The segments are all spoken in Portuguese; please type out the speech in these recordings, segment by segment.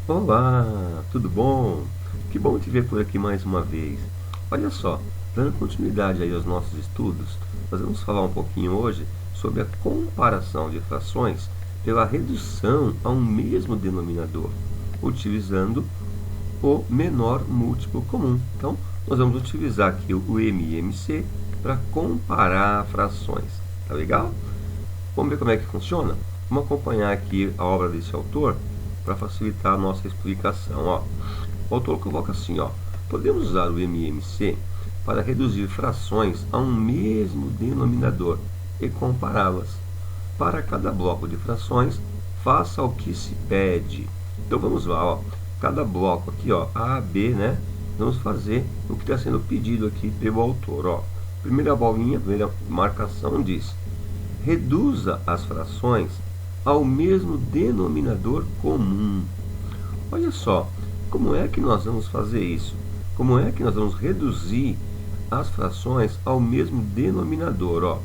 Olá, tudo bom? Que bom te ver por aqui mais uma vez. Olha só, dando continuidade aí aos nossos estudos, nós vamos falar um pouquinho hoje sobre a comparação de frações pela redução a um mesmo denominador, utilizando o menor múltiplo comum. Então, nós vamos utilizar aqui o MMC para comparar frações. Tá legal? Vamos ver como é que funciona? Vamos acompanhar aqui a obra desse autor para facilitar a nossa explicação. Ó. O autor coloca assim, ó, podemos usar o MMC para reduzir frações a um mesmo denominador e compará-las. Para cada bloco de frações, faça o que se pede. Então vamos lá, ó. Cada bloco aqui, ó, A, B, né? Vamos fazer o que está sendo pedido aqui pelo autor, ó. Primeira bolinha, primeira marcação diz: reduza as frações ao mesmo denominador comum. Olha só, como é que nós vamos fazer isso? Como é que nós vamos reduzir as frações ao mesmo denominador? Ó,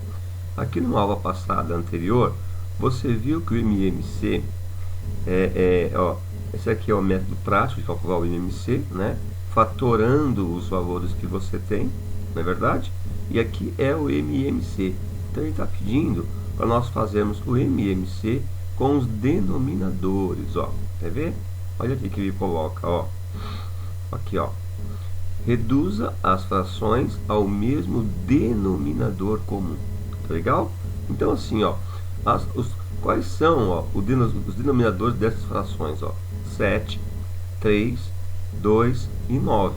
aqui numa aula passada anterior, você viu que o MMC ó, esse aqui é o método prático de calcular o MMC, né? Fatorando os valores que você tem, não é verdade? E aqui é o MMC. Então ele está pedindo para nós fazermos o MMC com os denominadores, ó. Quer ver? Olha aqui que ele coloca, ó. Aqui, ó. Reduza as frações ao mesmo denominador comum. Tá legal? Então assim, ó, quais são, ó, os denominadores dessas frações, ó? 7, 3, 2 e 9.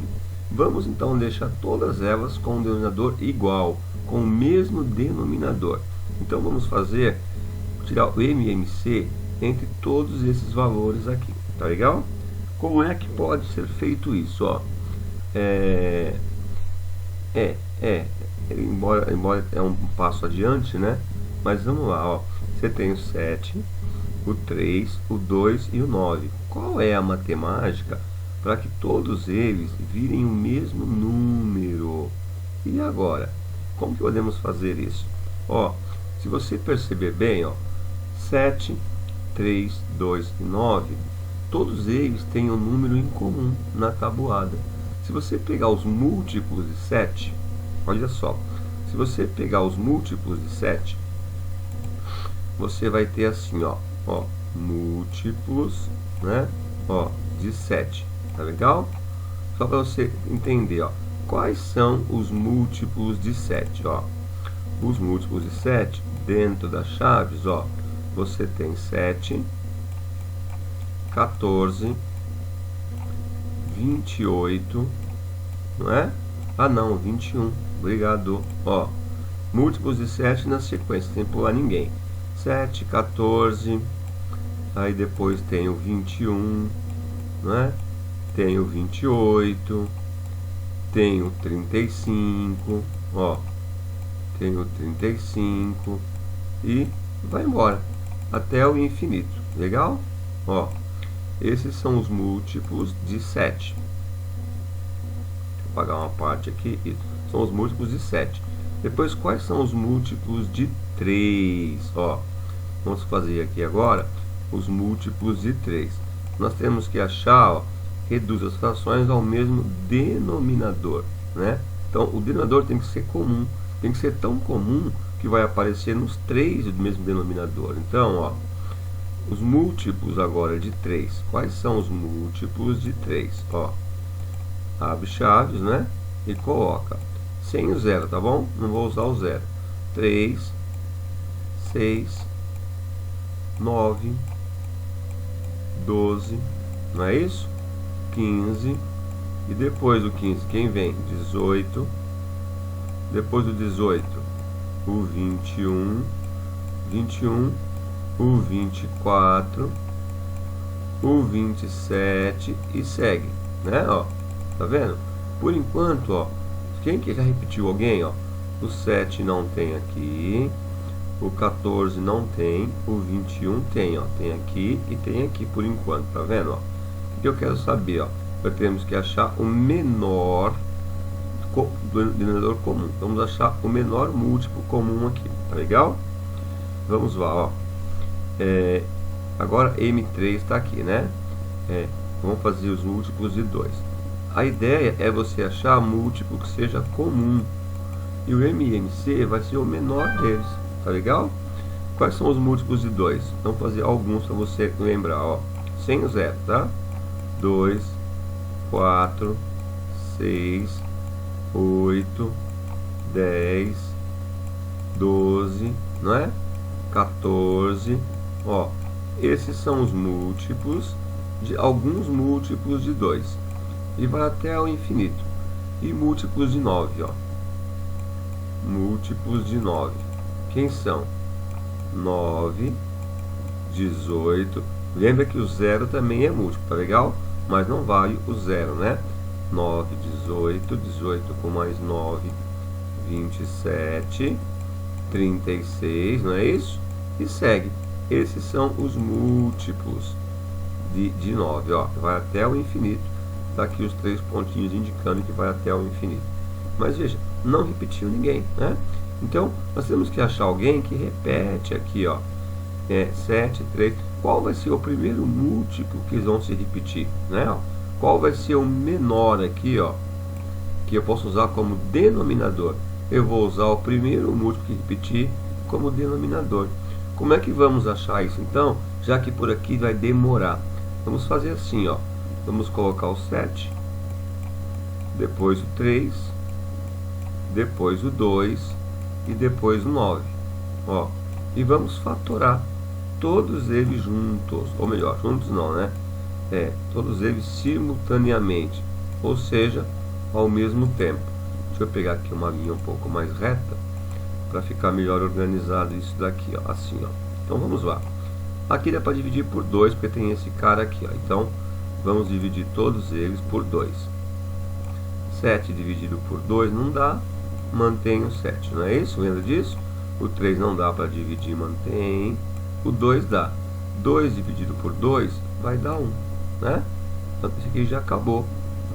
Vamos então deixar todas elas com um denominador igual, com o mesmo denominador. Então vamos tirar o MMC entre todos esses valores aqui, tá legal? Como é que pode ser feito isso, ó? Embora é um passo adiante, né? Mas vamos lá, ó. Você tem o 7, o 3, o 2 e o 9. Qual é a matemática para que todos eles virem o mesmo número? E agora, como que podemos fazer isso? Ó, se você perceber bem, ó, 7, 3, 2 e 9, todos eles têm um número em comum na tabuada. Se você pegar os múltiplos de 7, olha só, se você pegar os múltiplos de 7, você vai ter assim, ó, múltiplos, né, ó, de 7, tá legal? Só para você entender, ó, quais são os múltiplos de 7, ó. Os múltiplos de 7, dentro das chaves, ó, você tem 7, 14, 28, não é? Ah não, 21, obrigado, ó. Múltiplos de 7 na sequência, sem pular ninguém. 7, 14, aí depois tem o 21, não é? Tem o 28, tem o 35, ó. Tem o 35 e vai embora até o infinito, legal? Ó, esses são os múltiplos de 7. Vou apagar uma parte aqui, isso. São os múltiplos de 7. Depois, quais são os múltiplos de 3? Ó, vamos fazer aqui agora os múltiplos de 3. Nós temos que achar, ó, reduz as frações ao mesmo denominador, né? Então, o denominador tem que ser comum, tem que ser tão comum que vai aparecer nos 3 do mesmo denominador. Então, ó, os múltiplos agora de 3. Quais são os múltiplos de 3? Ó, abre chaves, né? E coloca sem o zero, tá bom? Não vou usar o zero. 3, 6, 9, 12, não é isso? 15, e depois do 15, quem vem? 18, depois do 18, o 21, o 24, o 27 e segue, né? Ó, tá vendo? Por enquanto, ó, quem que já repetiu alguém, ó? O 7 não tem aqui, o 14 não tem, o 21 tem, ó, tem aqui e tem aqui por enquanto, tá vendo, ó? O que eu quero saber, ó? Nós temos que achar o menor denominador comum. Vamos achar o menor múltiplo comum aqui, tá legal? Vamos lá, ó. Agora M3 está aqui, né? Vamos fazer os múltiplos de 2. A ideia é você achar múltiplo que seja comum. E o MMC vai ser o menor deles. Tá legal? Quais são os múltiplos de 2? Vamos fazer alguns para você lembrar. Ó. Sem o zero, tá? 2, 4, 6, 8, 10, 12, não é? 14. Ó, esses são os múltiplos de alguns múltiplos de 2. E vai até o infinito. E múltiplos de 9, ó. Múltiplos de 9. Quem são? 9, 18. Lembra que o zero também é múltiplo, tá legal? Mas não vale o zero, né? 9, 18, 18 com mais 9, 27, 36, não é isso? E segue. Esses são os múltiplos de 9, ó. Vai até o infinito. Tá aqui os 3 pontinhos indicando que vai até o infinito. Mas veja, não repetiu ninguém, né? Então, nós temos que achar alguém que repete aqui, ó. 7, 3. Qual vai ser o primeiro múltiplo que eles vão se repetir, né? Qual vai ser o menor aqui, ó, que eu posso usar como denominador? Eu vou usar o primeiro múltiplo que repetir como denominador. Como é que vamos achar isso então? Já que por aqui vai demorar. Vamos fazer assim, ó. Vamos colocar o 7, depois o 3, depois o 2 e depois o 9. Ó, e vamos fatorar todos eles juntos, ou melhor, juntos não, né? Todos eles simultaneamente, ou seja, ao mesmo tempo. Deixa eu pegar aqui uma linha um pouco mais reta para ficar melhor organizado isso daqui, ó, assim, ó. Então vamos lá. Aqui dá para dividir por 2, porque tem esse cara aqui, ó. Então vamos dividir todos eles por 2. 7 dividido por 2 não dá, mantém o 7, não é isso? Lembra disso? O 3 não dá para dividir, mantém. O 2 dá. 2 dividido por 2 vai dar 1, né? Então esse aqui já acabou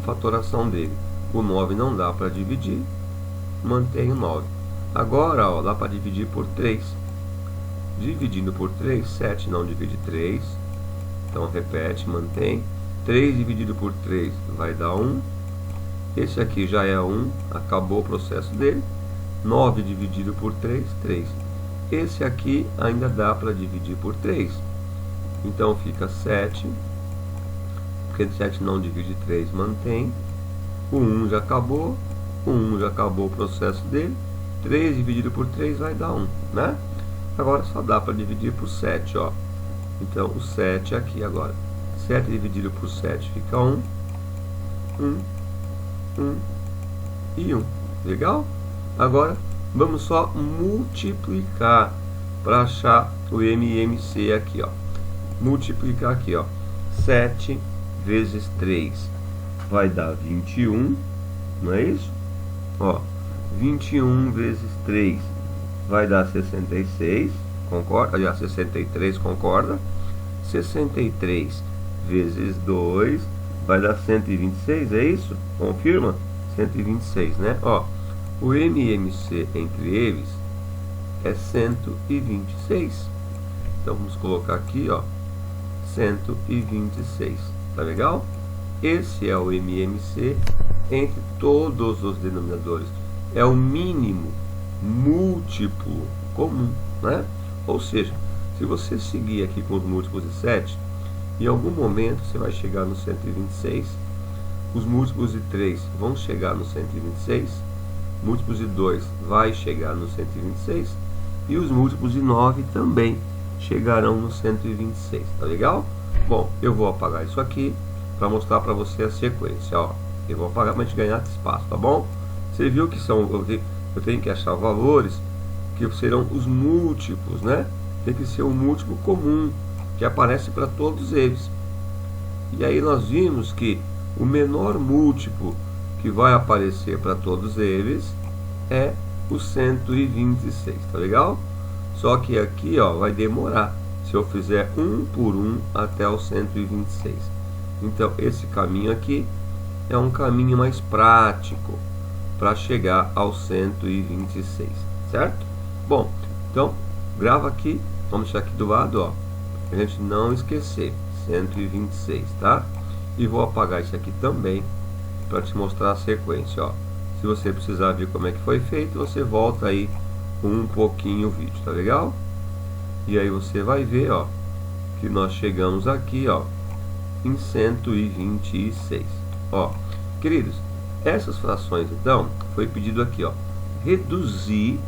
a fatoração dele. O 9 não dá para dividir, mantém o 9. Agora, ó, dá para dividir por 3. Dividindo por 3, 7 não divide 3. Então repete, mantém. 3 dividido por 3 vai dar 1. Esse aqui já é 1, acabou o processo dele. 9 dividido por 3, 3. Esse aqui ainda dá para dividir por 3. Então fica 7. Porque 7 não divide 3, mantém. O 1 já acabou. O 1 já acabou o processo dele. 3 dividido por 3 vai dar 1, né? Agora só dá para dividir por 7, ó. Então o 7 aqui agora. 7 dividido por 7 fica 1. 1, 1 e 1. Legal? Agora vamos só multiplicar para achar o MMC aqui, ó. Multiplicar aqui, ó. 7 vezes 3 vai dar 21, não é isso? Ó, 21 vezes 3 vai dar 66, concorda? Aliás, 63, concorda? 63 vezes 2 vai dar 126, é isso? Confirma? 126, né? Ó, o MMC entre eles é 126. Então vamos colocar aqui, ó, 126. Tá legal? Esse é o MMC entre todos os denominadores. É o mínimo múltiplo comum, né? Ou seja, se você seguir aqui com os múltiplos de 7, em algum momento você vai chegar no 126. Os múltiplos de 3 vão chegar no 126. Múltiplos de 2 vai chegar no 126. E os múltiplos de 9 também chegarão no 126. Tá legal? Bom, eu vou apagar isso aqui para mostrar para você a sequência, ó. Eu vou apagar para a gente ganhar espaço, tá bom? Você viu que são, eu tenho que achar valores que serão os múltiplos, né? Tem que ser um múltiplo comum que aparece para todos eles. E aí nós vimos que o menor múltiplo que vai aparecer para todos eles é o 126, tá legal? Só que aqui, ó, vai demorar se eu fizer um por um até o 126. Então esse caminho aqui é um caminho mais prático para chegar ao 126, certo? Bom, então grava aqui, vamos deixar aqui do lado, ó, pra gente não esquecer, 126, tá? E vou apagar isso aqui também para te mostrar a sequência, ó. Se você precisar ver como é que foi feito, você volta aí um pouquinho o vídeo, tá legal? E aí você vai ver, ó, que nós chegamos aqui, ó, em 126. Ó, queridos, essas frações, então, foi pedido aqui, ó, reduzir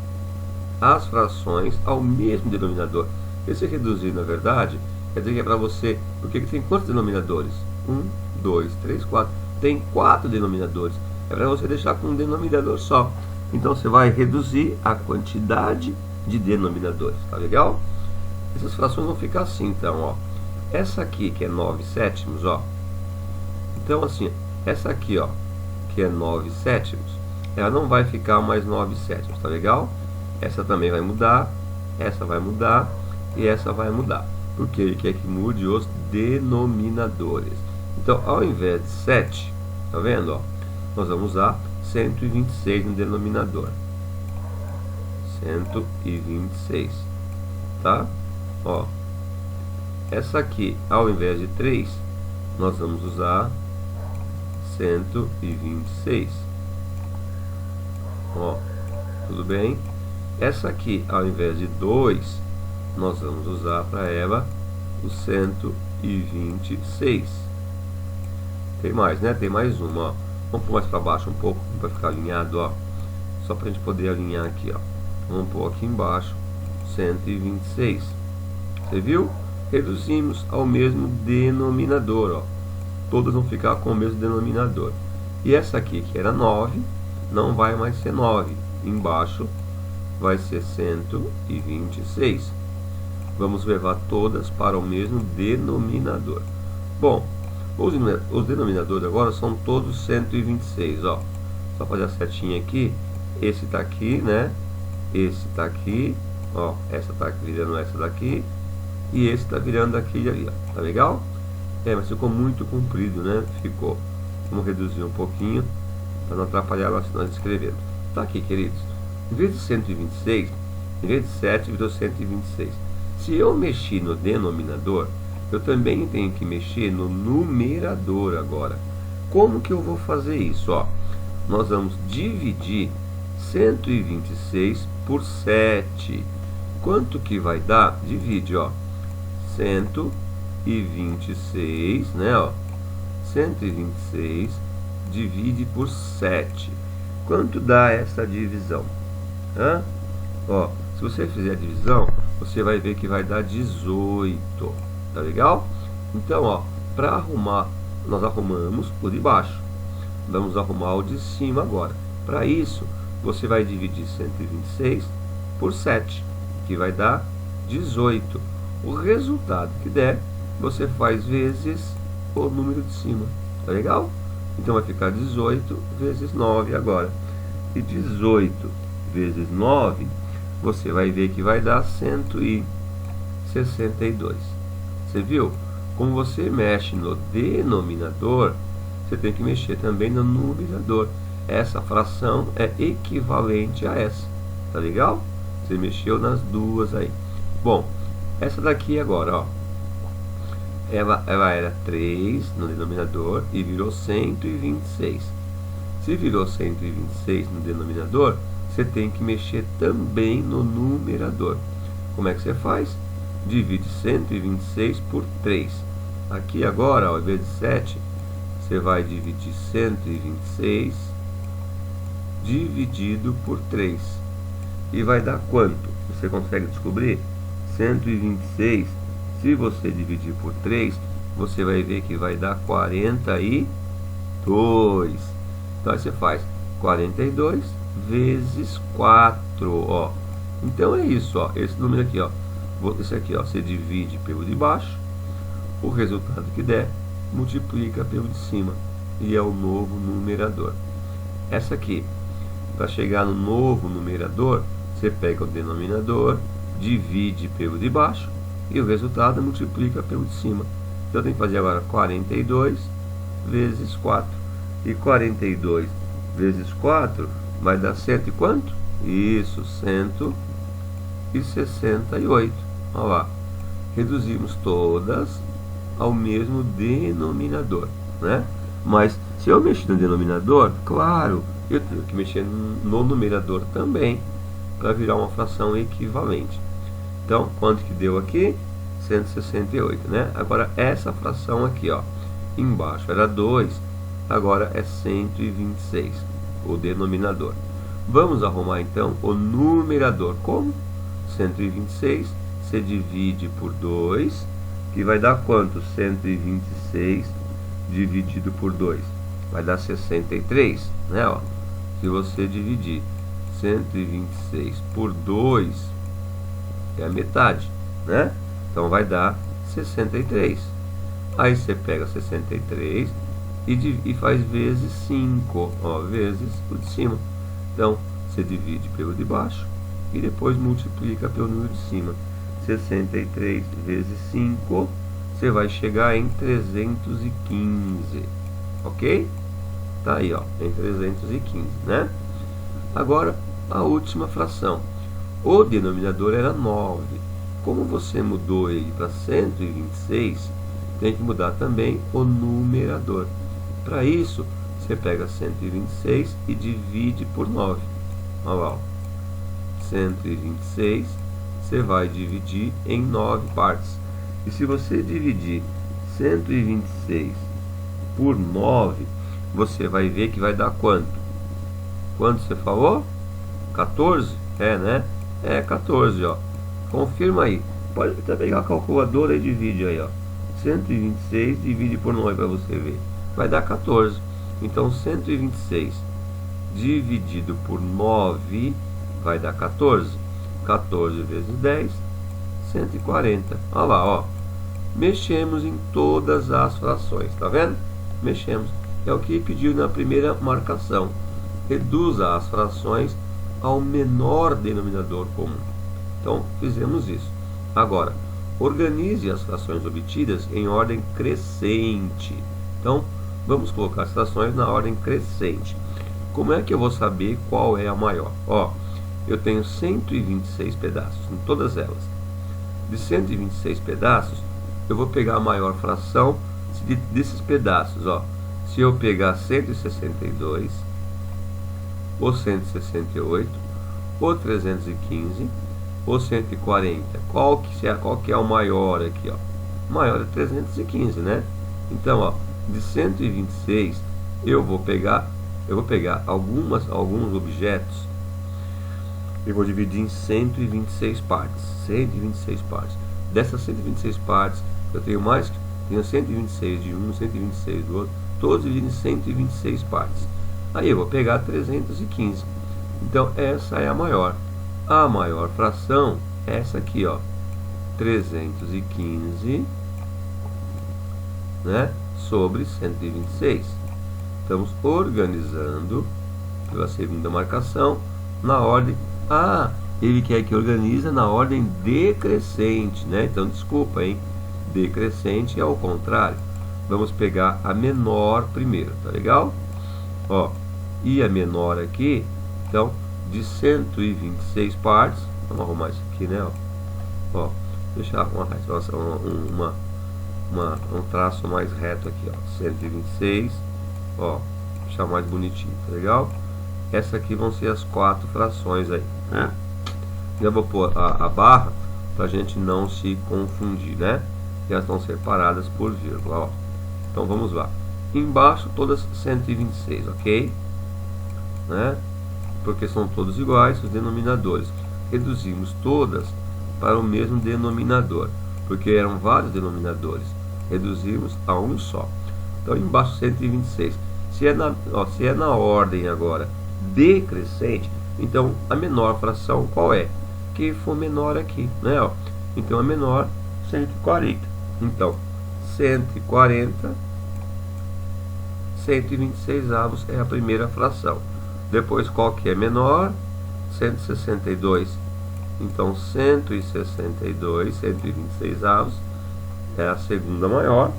as frações ao mesmo denominador. Esse reduzir, na verdade, quer dizer que é para você, porque tem quantos denominadores? 1, 2, 3, 4. Tem 4 denominadores. É para você deixar com um denominador só. Então você vai reduzir a quantidade de denominadores, tá legal? Essas frações vão ficar assim, então, ó. Essa aqui, que é 9 sétimos, ó. Então, assim, essa aqui, ó, que é 9 sétimos, ela não vai ficar mais 9 sétimos, tá legal? Essa também vai mudar, essa vai mudar e essa vai mudar. Porque ele quer que mude os denominadores. Então, ao invés de 7, tá vendo, ó? Nós vamos usar 126 no denominador. 126, tá? Ó, essa aqui, ao invés de 3, nós vamos usar 126. Ó, tudo bem? Essa aqui, ao invés de 2, nós vamos usar para ela o 126. Tem mais, né? Tem mais uma, ó. Vamos pôr mais para baixo um pouco, para ficar alinhado, ó. Só para a gente poder alinhar aqui, ó. Vamos pôr aqui embaixo 126. Você viu? Reduzimos ao mesmo denominador, ó. Todas vão ficar com o mesmo denominador. E essa aqui, que era 9, não vai mais ser 9. Embaixo vai ser 126. Vamos levar todas para o mesmo denominador. Bom, os denominadores agora são todos 126, ó. Só fazer a setinha aqui. Esse tá aqui, né? Esse tá aqui, ó. Essa tá virando essa daqui. E esse tá virando aquele ali, ó. Tá legal? É, mas ficou muito comprido, né? Ficou. Vamos reduzir um pouquinho para não atrapalhar nós escrevendo. Tá aqui, queridos. Em vez de 126, em vez de 7, virou 126. Se eu mexer no denominador, eu também tenho que mexer no numerador agora. Como que eu vou fazer isso? Ó, nós vamos dividir 126 por 7. Quanto que vai dar? Divide, ó. 126, né, ó. 126 divide por 7. Quanto dá essa divisão? Hã? Ó, se você fizer a divisão, você vai ver que vai dar 18. Tá legal? Então, ó, para arrumar, nós arrumamos o de baixo. Vamos arrumar o de cima agora. Para isso, você vai dividir 126 por 7, que vai dar 18. O resultado que der, você faz vezes o número de cima. Tá legal? Então vai ficar 18 vezes 9 agora. E 18 vezes 9, você vai ver que vai dar 162. Você viu? Como você mexe no denominador, você tem que mexer também no numerador. Essa fração é equivalente a essa. Tá legal? Você mexeu nas duas aí. Bom, essa daqui agora, ó. Ela era 3 no denominador e virou 126. Se virou 126 no denominador, você tem que mexer também no numerador. Como é que você faz? Divide 126 por 3. Aqui agora, ao invés de 7, você vai dividir 126 dividido por 3. E vai dar quanto? Você consegue descobrir? 126, se você dividir por 3, você vai ver que vai dar 42. Então aí você faz 42 vezes 4, ó. Então é isso, ó. Esse número aqui, ó. Esse aqui, ó, você divide pelo de baixo, o resultado que der, multiplica pelo de cima, e é o novo numerador. Essa aqui, para chegar no novo numerador, você pega o denominador, divide pelo de baixo, e o resultado multiplica pelo de cima. Então eu tenho que fazer agora 42 vezes 4. E 42 vezes 4 vai dar 100 e quanto? Isso, 168. Olha lá. Reduzimos todas ao mesmo denominador. né? Mas se eu mexer no denominador, claro, eu tenho que mexer no numerador também, para virar uma fração equivalente. Então, quanto que deu aqui? 168, né? Agora, essa fração aqui, ó, embaixo era 2, agora é 126, o denominador. Vamos arrumar, então, o numerador. Como? 126, se divide por 2, que vai dar quanto? 126 dividido por 2. Vai dar 63, né? Ó, se você dividir 126 por 2, é a metade, né? Então vai dar 63. Aí você pega 63 e faz vezes 5, ó, vezes o de cima. Então você divide pelo de baixo e depois multiplica pelo número de cima. 63 vezes 5, você vai chegar em 315, ok? Tá aí, ó, em 315, né? Agora a última fração. O denominador era 9. Como você mudou ele para 126, tem que mudar também o numerador. Para isso, você pega 126 e divide por 9. Olha lá, 126, você vai dividir em 9 partes. E se você dividir 126 por 9, você vai ver que vai dar quanto? Quanto você falou? 14? É, né? É 14, ó. Confirma aí. Pode até pegar a calculadora e divide aí, ó. 126 divide por 9 para você ver. Vai dar 14. Então 126 dividido por 9 vai dar 14. 14 vezes 10, 140. Olha lá, ó. Mexemos em todas as frações, tá vendo? Mexemos. É o que pediu na primeira marcação. Reduza as frações ao menor denominador comum. Então, fizemos isso. Agora, organize as frações obtidas em ordem crescente. Então, vamos colocar as frações na ordem crescente. Como é que eu vou saber qual é a maior? Ó, eu tenho 126 pedaços, em todas elas. De 126 pedaços, eu vou pegar a maior fração desses pedaços. Ó. Se eu pegar 162, ou 168, ou 315, ou 140, qual que é o maior aqui, ó? O maior é 315, né? Então, ó, de 126 eu vou pegar alguns objetos e vou dividir em 126 partes. 126 partes. Dessas 126 partes, eu tenho 126 de um, 126 do outro, todos divididos em 126 partes. Aí eu vou pegar 315. Então essa é a maior. A maior fração é essa aqui, ó, 315, né, sobre 126. Estamos organizando pela segunda marcação na ordem. Ah, ele quer que organiza na ordem decrescente, né? Então desculpa, hein? Decrescente é o contrário. Vamos pegar a menor primeiro, tá legal? Ó, e a menor aqui, então, de 126 partes, vamos arrumar isso aqui, né? Ó, deixar um traço mais reto aqui, ó, 126, ó, deixar mais bonitinho, tá legal? Essa aqui vão ser as 4 frações aí, né? Eu vou pôr a barra pra gente não se confundir, né? E elas estão separadas por vírgula, ó. Então vamos lá. Embaixo todas 126, ok? Né? Porque são todos iguais os denominadores. Reduzimos todas para o mesmo denominador, porque eram vários denominadores. Reduzimos a um só. Então embaixo 126. Se é na ordem agora decrescente, então a menor fração qual é? Que for menor aqui, né? Ó. Então a menor 140. Então 140, 126 avos é a primeira fração. Depois qual que é menor? 162. Então 162, 126 avos é a segunda maior.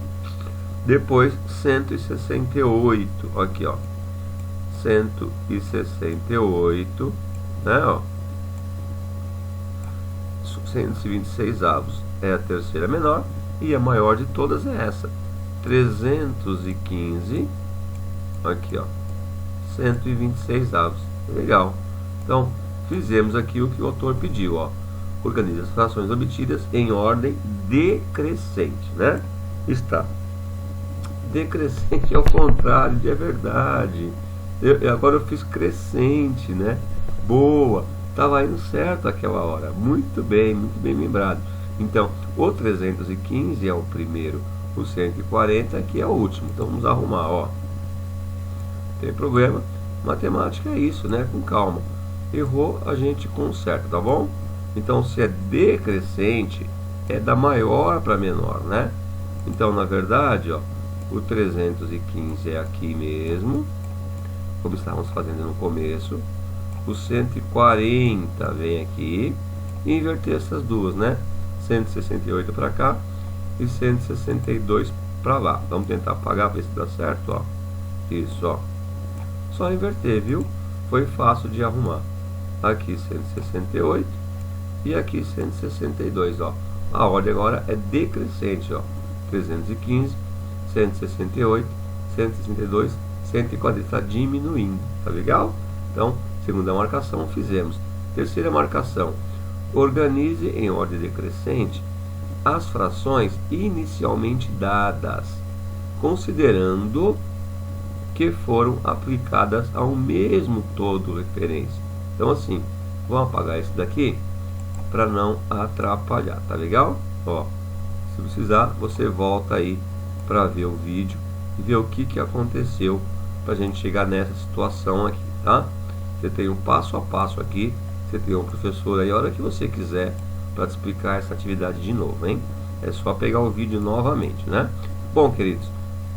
Depois 168, aqui ó, 168, né, ó, 126 avos é a terceira menor, e a maior de todas é essa, 315, aqui ó, 126 avos. Legal. Então, fizemos aqui o que o autor pediu, ó. Organize as frações obtidas em ordem decrescente, né? Está. Decrescente é o contrário de é verdade. Agora eu fiz crescente, né? Boa. Estava indo certo aquela hora. Muito bem lembrado. Então, o 315 é o primeiro, o 140 aqui é o último. Então, vamos arrumar, ó. Não tem problema. Matemática é isso, né? Com calma. Errou, a gente conserta, tá bom? Então, se é decrescente, é da maior para menor, né? Então, na verdade, ó, o 315 é aqui mesmo, como estávamos fazendo no começo. O 140 vem aqui e inverter essas duas, né? 168 para cá e 162 para lá. Vamos tentar apagar para ver se dá certo, ó. Isso, ó. Só inverter, viu? Foi fácil de arrumar. Aqui 168 e aqui 162, ó. A ordem agora é decrescente, ó. 315, 168, 162, 140, está diminuindo, tá legal? Então, segunda marcação fizemos. Terceira marcação, organize em ordem decrescente as frações inicialmente dadas, considerando que foram aplicadas ao mesmo todo referência. Então assim, vamos apagar isso daqui para não atrapalhar, tá legal? Ó, se precisar, você volta aí para ver o vídeo e ver o que aconteceu para a gente chegar nessa situação aqui, tá? Você tem um passo a passo aqui, você tem um professor aí a hora que você quiser para te explicar essa atividade de novo, hein? É só pegar o vídeo novamente, né? Bom, queridos,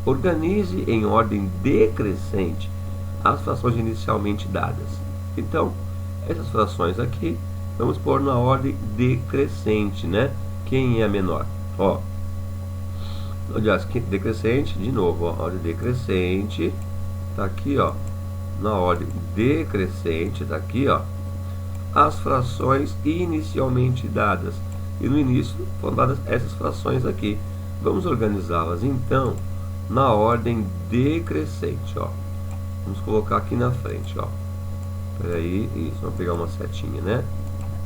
organize em ordem decrescente as frações inicialmente dadas. Então, essas frações aqui, vamos pôr na ordem decrescente, né? Quem é a menor? Ó, aliás, decrescente, de novo, ó, ordem decrescente, tá aqui, ó, na ordem decrescente, tá aqui, ó, as frações inicialmente dadas. E no início foram dadas essas frações aqui. Vamos organizá-las, então, na ordem decrescente, ó. Vamos colocar aqui na frente, ó. Peraí, isso, vamos pegar uma setinha, né?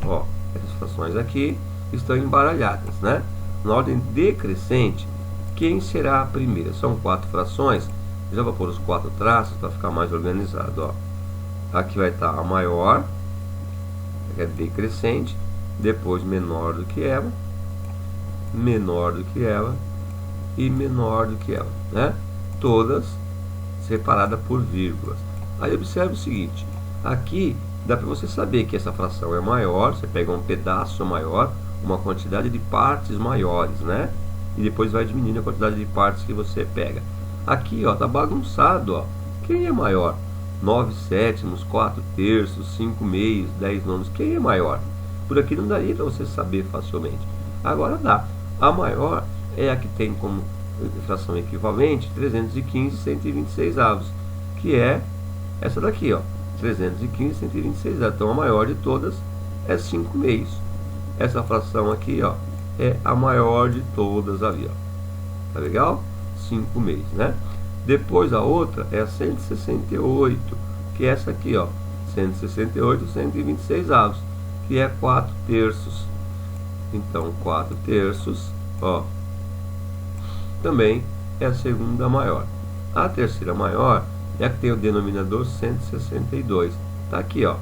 Ó, essas frações aqui estão embaralhadas, né? Na ordem decrescente, quem será a primeira? São 4 frações. Já vou pôr os 4 traços para ficar mais organizado, ó. Aqui vai estar a maior, que é decrescente, depois menor do que ela, menor do que ela e menor do que ela, né? Todas separadas por vírgulas. Aí observe o seguinte, aqui dá para você saber que essa fração é maior, você pega um pedaço maior, uma quantidade de partes maiores, né? E depois vai diminuindo a quantidade de partes que você pega. Aqui, ó, tá bagunçado, ó. Quem é maior? 9 sétimos, 4 terços, 5 meios, 10 nonos. Quem é maior? Por aqui não daria para você saber facilmente. Agora dá. A maior é a que tem como fração equivalente 315 126 avos, que é essa daqui, ó. 315 126 avos. Então a maior de todas é 5 meios. Essa fração aqui, ó, é a maior de todas ali, ó. Tá legal? 5 meios, né? Depois a outra é a 168, que é essa aqui, ó. 168 126 avos, que é 4 terços. Então 4 terços, ó, também é a segunda maior. A terceira maior é a que tem o denominador 162. Tá aqui, ó.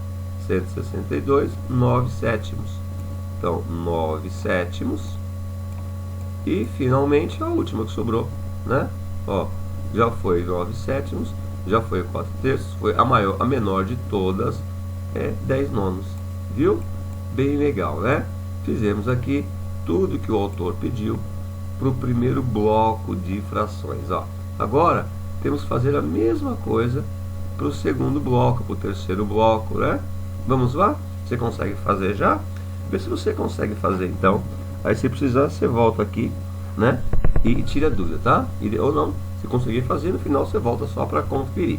162, 9 sétimos. Então 9 sétimos. E finalmente a última que sobrou, né? Ó, já foi 9 sétimos, já foi 4 terços, foi a maior, a menor de todas é 10 nonos, viu? Bem legal, né? Fizemos aqui tudo que o autor pediu para o primeiro bloco de frações, ó. Agora temos que fazer a mesma coisa para o segundo bloco, para o terceiro bloco, né? Vamos lá? Você consegue fazer já? Vê se você consegue fazer, então. Aí se precisar, você volta aqui, né? E tira a dúvida, tá? Ou não, se conseguir fazer, no final você volta só para conferir.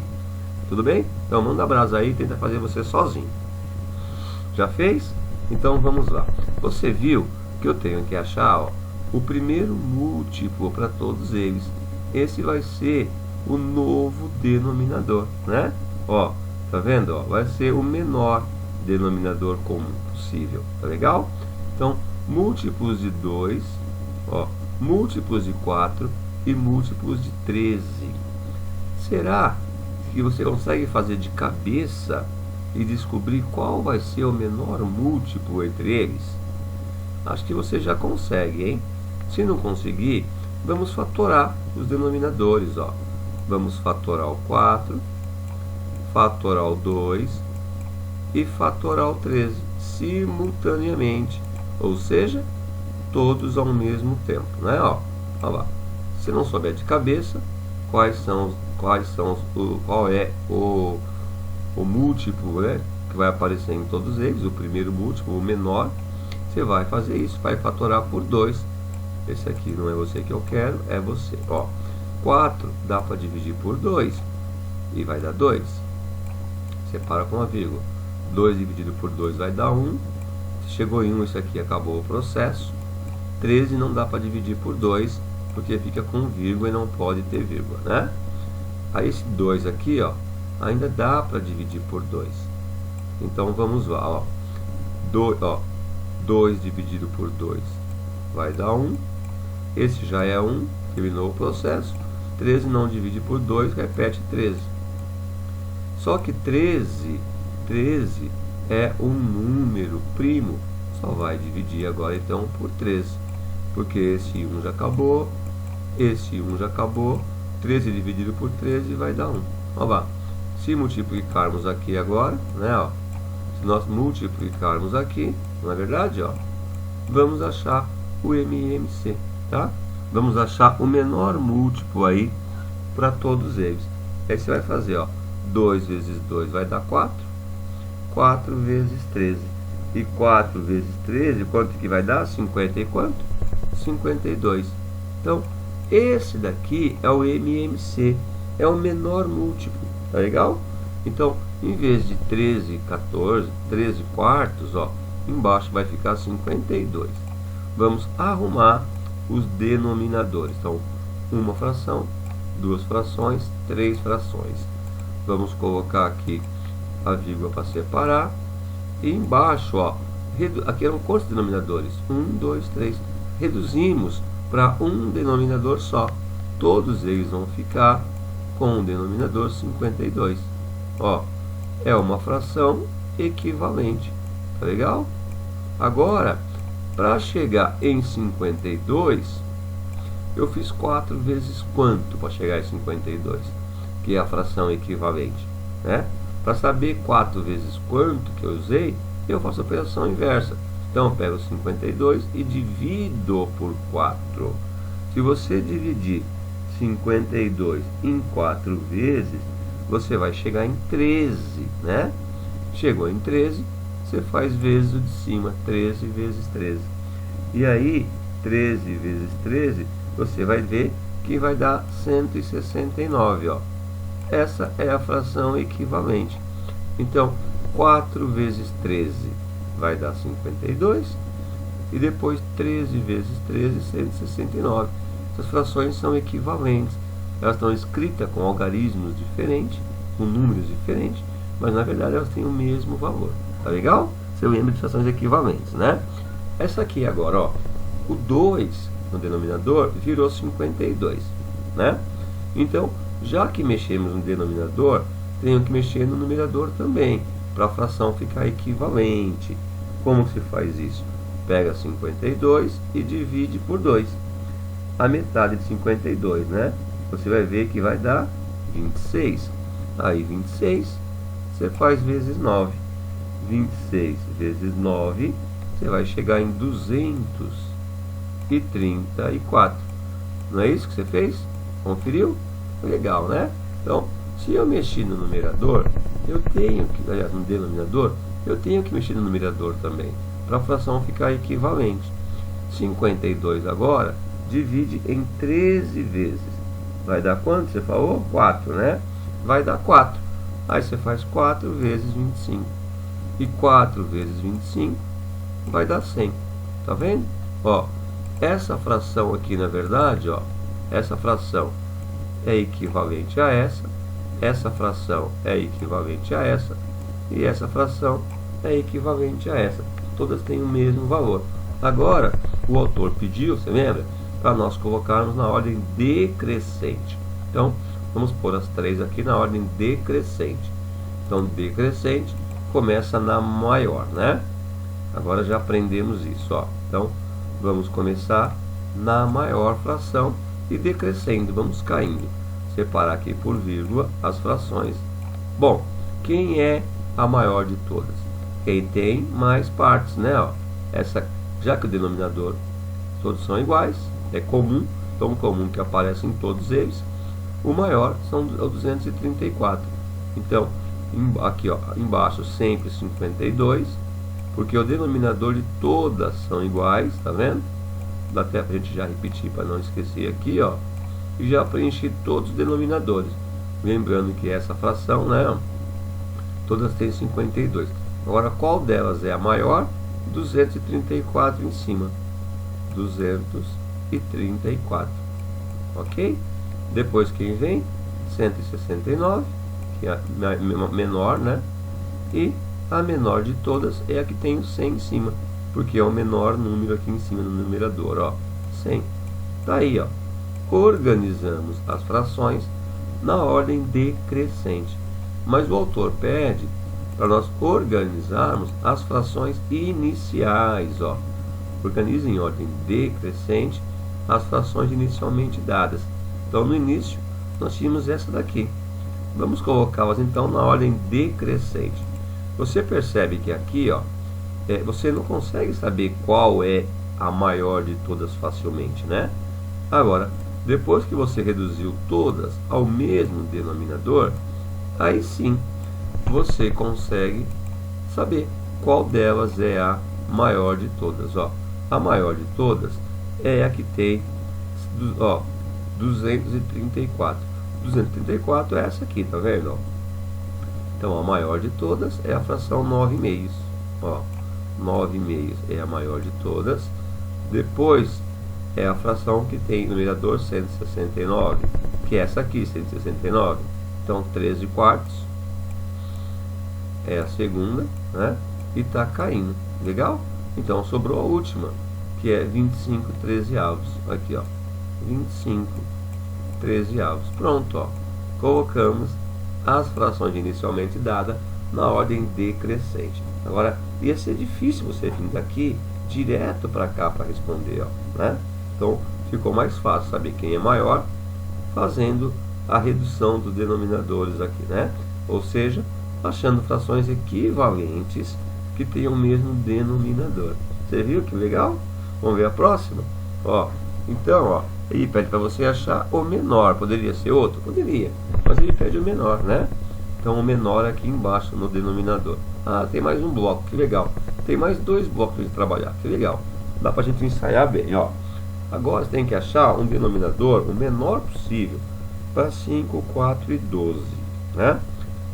Tudo bem? Então manda brasa aí e tenta fazer você sozinho. Já fez? Então vamos lá. Você viu que eu tenho que achar, ó, o primeiro múltiplo para todos eles. esse vai ser o novo denominador, né? Ó, tá vendo? Ó, vai ser o menor denominador comum possível, tá legal? Então, múltiplos de 2, ó, múltiplos de 4 e múltiplos de 13. Será que você consegue fazer de cabeça e descobrir qual vai ser o menor múltiplo entre eles? Acho que você já consegue, hein? Se não conseguir, vamos fatorar os denominadores, ó. Vamos fatorar o 4, fatorar o 2 e fatorar o 13 simultaneamente, ou seja, todos ao mesmo tempo, né? Ó, olha lá. Se não souber de cabeça qual é o múltiplo, né, que vai aparecer em todos eles, o primeiro múltiplo, o menor, você vai fazer isso, vai fatorar por 2. Esse aqui não é você que eu quero, é você. Ó, 4 dá para dividir por 2 e vai dar 2. Separa com a vírgula. 2 dividido por 2 vai dar 1. Chegou em 1, isso aqui acabou o processo. 13 não dá para dividir por 2, porque fica com vírgula e não pode ter vírgula, né? Aí esse 2 aqui, ó, ainda dá para dividir por 2. Então vamos lá, ó. 2 dividido por 2 vai dar 1. Esse já é 1, terminou o processo. 13 não divide por 2, repete 13. Só que 13 é um número primo. Só vai dividir agora então por 13. Porque esse 1 já acabou, esse 1 já acabou. 13 dividido por 13 vai dar 1. Olha lá. Se multiplicarmos aqui agora, né, ó, se nós multiplicarmos aqui, na verdade, ó, vamos achar o MMC, tá? Vamos achar o menor múltiplo aí para todos eles. Aí você vai fazer, ó, 2 vezes 2 vai dar 4, 4 vezes 13. E 4 vezes 13, quanto que vai dar? 50 e quanto? 52. Então, esse daqui é o MMC, é o menor múltiplo, tá legal? Então, em vez de 13 quartos, ó, embaixo vai ficar 52. Vamos arrumar os denominadores. Então, uma fração, duas frações, três frações. Vamos colocar aqui a vírgula para separar. E embaixo, ó, aqui eram quantos denominadores? 1, 2, 3. Reduzimos para um denominador só. Todos eles vão ficar com o denominador 52. Ó, é uma fração equivalente. Tá legal? Agora, para chegar em 52, eu fiz 4 vezes quanto para chegar em 52? Que é a fração equivalente, né? Para saber 4 vezes quanto que eu usei, eu faço a operação inversa. Então, eu pego 52 e divido por 4. Se você dividir 52 em 4 vezes, você vai chegar em 13, né? Chegou em 13, você faz vezes o de cima, 13 vezes 13. E aí, 13 vezes 13, você vai ver que vai dar 169, ó. Essa é a fração equivalente. Então, 4 vezes 13 vai dar 52. E depois 13 vezes 13, 169. Essas frações são equivalentes. Elas estão escritas com algarismos diferentes, com números diferentes, mas na verdade elas têm o mesmo valor. Tá legal? Você lembra de frações equivalentes, né? Essa aqui agora, ó. O 2 no denominador virou 52, né? Então, já que mexemos no denominador, tenho que mexer no numerador também, para a fração ficar equivalente. Como se faz isso? Pega 52 e divide por 2. A metade de 52, né? Você vai ver que vai dar 26. Aí 26, você faz vezes 9. 26 vezes 9, você vai chegar em 234. Não é isso que você fez? Conferiu? Legal, né? Então, se eu mexer no numerador, eu tenho que, aliás, no denominador, eu tenho que mexer no numerador também, para a fração ficar equivalente. 52 agora, divide em 13 vezes. Vai dar quanto? Você falou? 4, né? Vai dar 4. Aí você faz 4 vezes 25. E 4 vezes 25 vai dar 100. Tá vendo? Ó, essa fração aqui, na verdade, ó, essa fração é equivalente a essa fração é equivalente a essa, e essa fração é equivalente a essa. Todas têm o mesmo valor. Agora, o autor pediu, você lembra? Para nós colocarmos na ordem decrescente. Então, vamos pôr as três aqui na ordem decrescente. Então, decrescente começa na maior, né? Agora já aprendemos isso, ó. Então, vamos começar na maior fração e decrescendo, vamos caindo. Separar aqui por vírgula as frações. Bom, quem é a maior de todas? Quem tem mais partes, né? Ó, essa, já que o denominador todos são iguais, é comum, tão comum que aparece em todos eles, o maior são o 234. Então, aqui ó, embaixo sempre 52, porque o denominador de todas são iguais, tá vendo? Dá até pra gente já repetir para não esquecer aqui, ó. E já preenchi todos os denominadores. Lembrando que essa fração, né? Todas têm 52. Agora, qual delas é a maior? 234 em cima. 234. Ok? Depois quem vem? 169, que é a menor, né? E a menor de todas é a que tem o 100 em cima, porque é o menor número aqui em cima no numerador, ó. 100. Tá aí, ó. Organizamos as frações na ordem decrescente, mas o autor pede para nós organizarmos as frações iniciais, ó. Organize em ordem decrescente as frações inicialmente dadas. Então, no início, nós tínhamos essa daqui. Vamos colocá-las, então, na ordem decrescente. Você percebe que aqui, ó, você não consegue saber qual é a maior de todas facilmente, né? Agora, depois que você reduziu todas ao mesmo denominador, aí sim você consegue saber qual delas é a maior de todas. Ó, a maior de todas é a que tem, ó, 234. 234 é essa aqui, tá vendo? Ó? Então, a maior de todas é a fração 9 meios. Ó, 9 meios é a maior de todas. Depois é a fração que tem numerador 169, que é essa aqui, 169. Então, 13 quartos é a segunda, né? E tá caindo. Legal? Então, sobrou a última, que é 25 13avos. Aqui, ó. 25 13avos. Pronto, ó. Colocamos as frações inicialmente dadas na ordem decrescente. Agora, ia ser difícil você vir daqui direto para cá para responder, ó, né? Então, ficou mais fácil saber quem é maior fazendo a redução dos denominadores aqui, né? Ou seja, achando frações equivalentes que tenham o mesmo denominador. Você viu que legal? Vamos ver a próxima? Ó, então, ó, ele pede para você achar o menor. Poderia ser outro? Poderia, mas ele pede o menor, né? Então, o menor aqui embaixo no denominador. Ah, tem mais um bloco, que legal. Tem mais dois blocos de trabalhar, que legal. Dá pra gente ensaiar bem, ó. Agora você tem que achar um denominador o menor possível para 5, 4 e 12, né?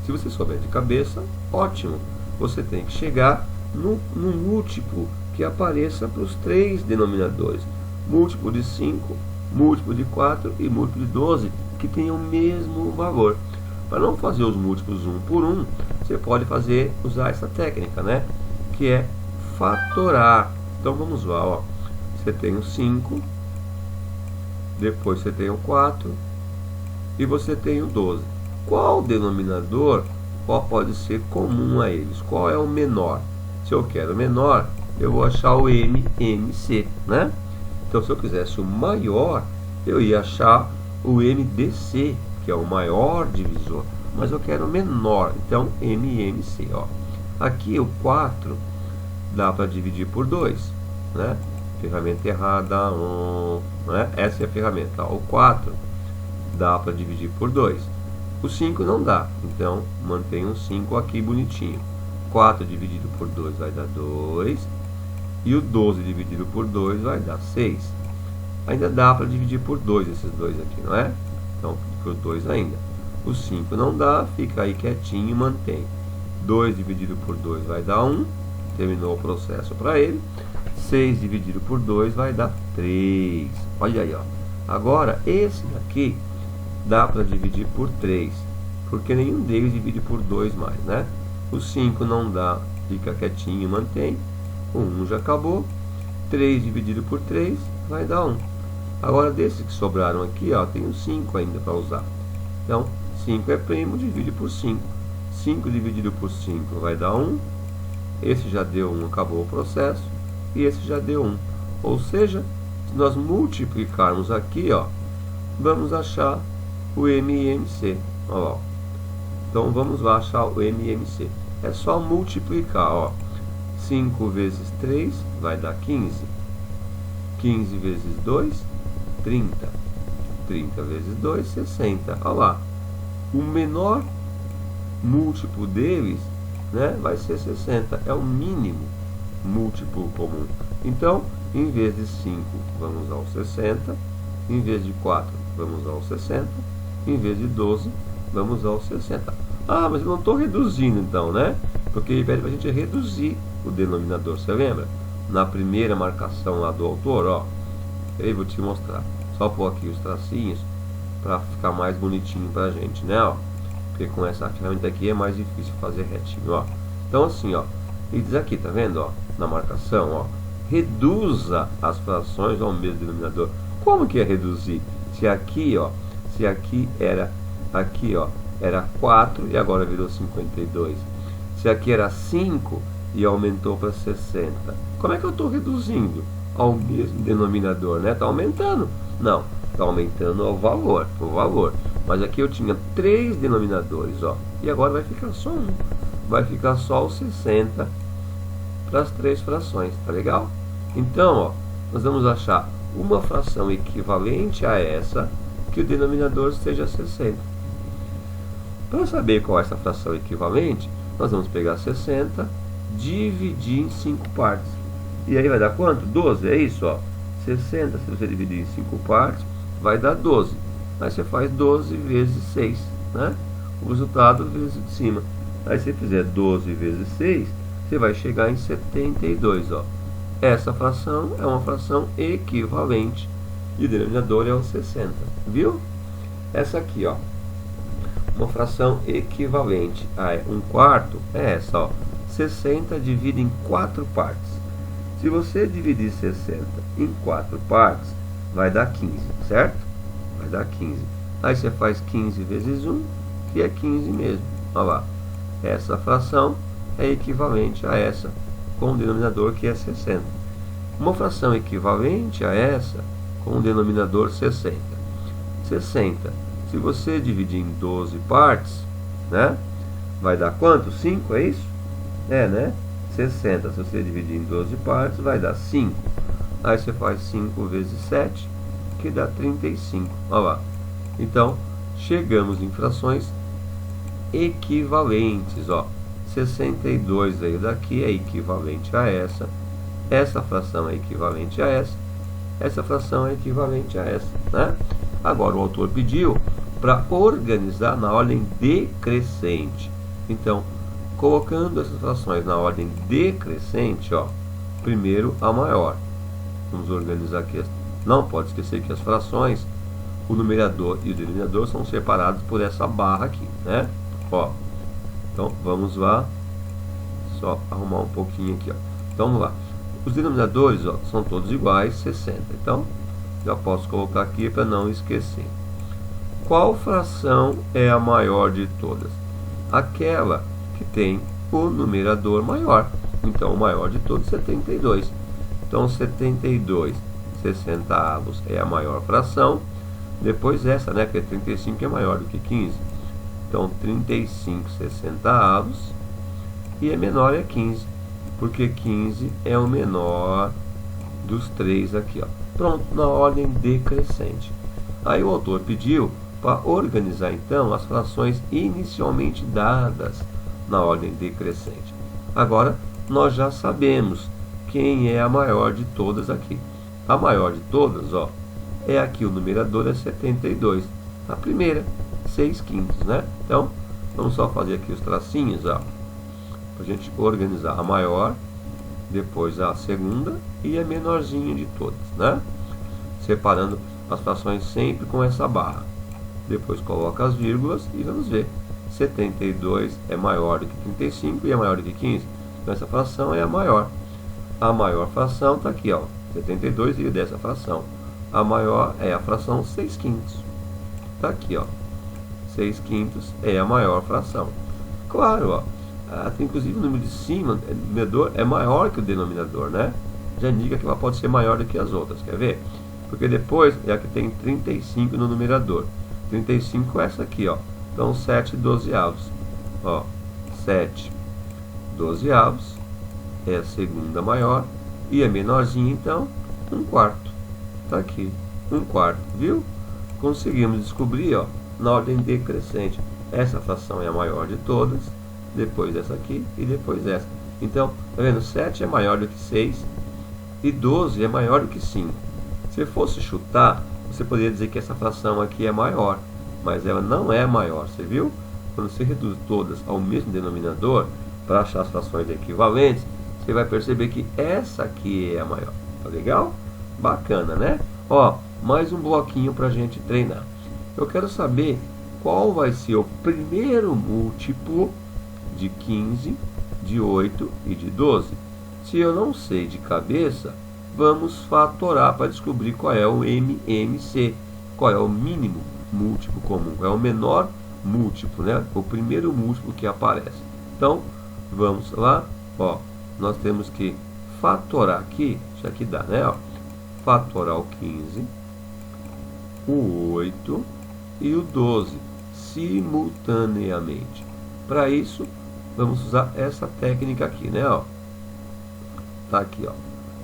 Se você souber de cabeça, ótimo. Você tem que chegar no múltiplo que apareça para os três denominadores. Múltiplo de 5, múltiplo de 4 e múltiplo de 12, que tenham o mesmo valor. Para não fazer os múltiplos um por um, você pode usar essa técnica, né? Que é fatorar. Então vamos lá, ó. Você tem o 5, depois você tem o 4 e você tem o 12. Qual denominador pode ser comum a eles? Qual é o menor? Se eu quero o menor, eu vou achar o MMC, né? Então, se eu quisesse o maior, eu ia achar o MDC, que é o maior divisor. Mas eu quero o menor, então MMC, ó. Aqui o 4 dá para dividir por 2, né? Ferramenta errada, né? Essa é a ferramenta, ó. O 4 dá para dividir por 2. O 5 não dá, então mantém um 5 aqui bonitinho. 4 dividido por 2 vai dar 2. E o 12 dividido por 2 vai dar 6. Ainda dá para dividir por 2 esses dois aqui, não é? Então, por 2 ainda. O 5 não dá, fica aí quietinho e mantém. 2 dividido por 2 vai dar 1. Terminou o processo para ele. 6 dividido por 2 vai dar 3. Olha aí, ó. Agora, esse daqui dá para dividir por 3, porque nenhum deles divide por 2 mais, né? O 5 não dá, fica quietinho, mantém. O 1 já acabou. 3 dividido por 3 vai dar 1. Agora, desses que sobraram aqui, ó, tem o 5 ainda para usar. Então, 5 é primo, divide por 5. 5 dividido por 5 vai dar 1. Esse já deu 1, acabou o processo. E esse já deu 1. Ou seja, se nós multiplicarmos aqui, ó, vamos achar o MMC. Ó. Então, vamos lá achar o MMC. É só multiplicar, ó. 5 vezes 3 vai dar 15. 15 vezes 2, 30. 30 vezes 2, 60. Olha lá. O menor múltiplo deles, né, vai ser 60. É o mínimo múltiplo comum. Então, em vez de 5, vamos ao 60. Em vez de 4, vamos ao 60. Em vez de 12, vamos ao 60. Ah, mas eu não estou reduzindo então, né? Porque ele pede para a gente reduzir o denominador. Você lembra? Na primeira marcação lá do autor, ó. Eu vou te mostrar. Só pôr aqui os tracinhos para ficar mais bonitinho para a gente, né? Ó. Porque com essa ferramenta aqui é mais difícil fazer retinho, ó. Então assim, ó. Ele diz aqui, tá vendo, ó? Na marcação, ó. Reduza as frações ao mesmo denominador. Como que é reduzir? Se aqui, ó. Se aqui era... Aqui, ó. Era 4 e agora virou 52. Se aqui era 5 e aumentou para 60. Como é que eu estou reduzindo ao mesmo denominador, né? Está aumentando? Não, está aumentando o valor. Mas aqui eu tinha 3 denominadores, ó. E agora vai ficar só um. Vai ficar só o 60 para as 3 frações, tá legal? Então, ó, nós vamos achar uma fração equivalente a essa que o denominador seja 60. Para saber qual é essa fração equivalente, nós vamos pegar 60, dividir em 5 partes. E aí vai dar quanto? 12, é isso, ó. 60, se você dividir em 5 partes, vai dar 12. Aí você faz 12 vezes 6, né? O resultado vezes de cima. Aí se você fizer 12 vezes 6, você vai chegar em 72, ó. Essa fração é uma fração equivalente. E o denominador é o 60, viu? Essa aqui, ó. Uma fração equivalente a 1/4 é essa, ó. 60 divide em 4 partes. Se você dividir 60 em 4 partes, vai dar 15, certo? Vai dar 15. Aí você faz 15 vezes 1, que é 15 mesmo. Olha lá. Essa fração é equivalente a essa, com o denominador que é 60. Uma fração equivalente a essa, com o denominador 60. 60. Se você dividir em 12 partes, né? Vai dar quanto? 5, é isso? É, né? 60, se você dividir em 12 partes, vai dar 5. Aí você faz 5 vezes 7, que dá 35. Olha lá. Então, chegamos em frações equivalentes, ó. 62 veio daqui, é equivalente a essa. Essa fração é equivalente a essa. Essa fração é equivalente a essa, né? Agora, o autor pediu para organizar na ordem decrescente. Então, colocando essas frações na ordem decrescente, ó, primeiro a maior. Vamos organizar aqui. Não pode esquecer que as frações, o numerador e o denominador são separados por essa barra aqui, né? Ó. Então, vamos lá. Só arrumar um pouquinho aqui, ó. Então, vamos lá. Os denominadores, ó, são todos iguais, 60. Então, já posso colocar aqui para não esquecer. Qual fração é a maior de todas? Aquela que tem o numerador maior. Então, o maior de todos, 72. Então, 72 60avos é a maior fração. Depois essa, né, que é 35, é maior do que 15. Então, 35 60avos. E a menor é 15. Porque 15 é o menor dos 3 aqui, ó. Pronto, na ordem decrescente. Aí o autor pediu para organizar então as frações inicialmente dadas na ordem decrescente. Agora nós já sabemos quem é a maior de todas aqui. A maior de todas, ó, é aqui, o numerador é 72. A primeira, 6/5, né? Então, vamos só fazer aqui os tracinhos, ó, para a gente organizar a maior, depois a segunda e a menorzinha de todas, né? Separando as frações sempre com essa barra. depois coloca as vírgulas e vamos ver. 72 é maior do que 35 e é maior do que 15. Então essa fração é a maior. A maior fração está aqui, ó, 72 e dessa fração. A maior é a fração 6/5. Está aqui, ó, 6/5 é a maior fração. Claro, ó, inclusive o número de cima, o numerador é maior que o denominador, né? Já indica que ela pode ser maior do que as outras, quer ver? Porque depois é a que tem 35 no numerador. 35 é essa aqui, ó. Então 7/12. Ó, 7/12 é a segunda maior. E a menorzinha, então, 1/4. Tá aqui, 1/4, viu? Conseguimos descobrir, ó, na ordem decrescente. Essa fração é a maior de todas, depois essa aqui e depois essa. Então, tá vendo? 7 é maior do que 6 e 12 é maior do que 5. Se fosse chutar, você poderia dizer que essa fração aqui é maior, mas ela não é maior, você viu? Quando você reduz todas ao mesmo denominador, para achar as frações equivalentes, você vai perceber que essa aqui é a maior. Tá legal? Bacana, né? Ó, mais um bloquinho para a gente treinar. Eu quero saber qual vai ser o primeiro múltiplo de 15, de 8 e de 12. Se eu não sei de cabeça, vamos fatorar para descobrir qual é o MMC, qual é o mínimo múltiplo comum, qual é o menor múltiplo, né? O primeiro múltiplo que aparece. Então, vamos lá, ó, nós temos que fatorar aqui, isso aqui dá, né? Ó, fatorar o 15, o 8 e o 12 simultaneamente. Para isso, vamos usar essa técnica aqui, né? Ó, tá aqui, ó.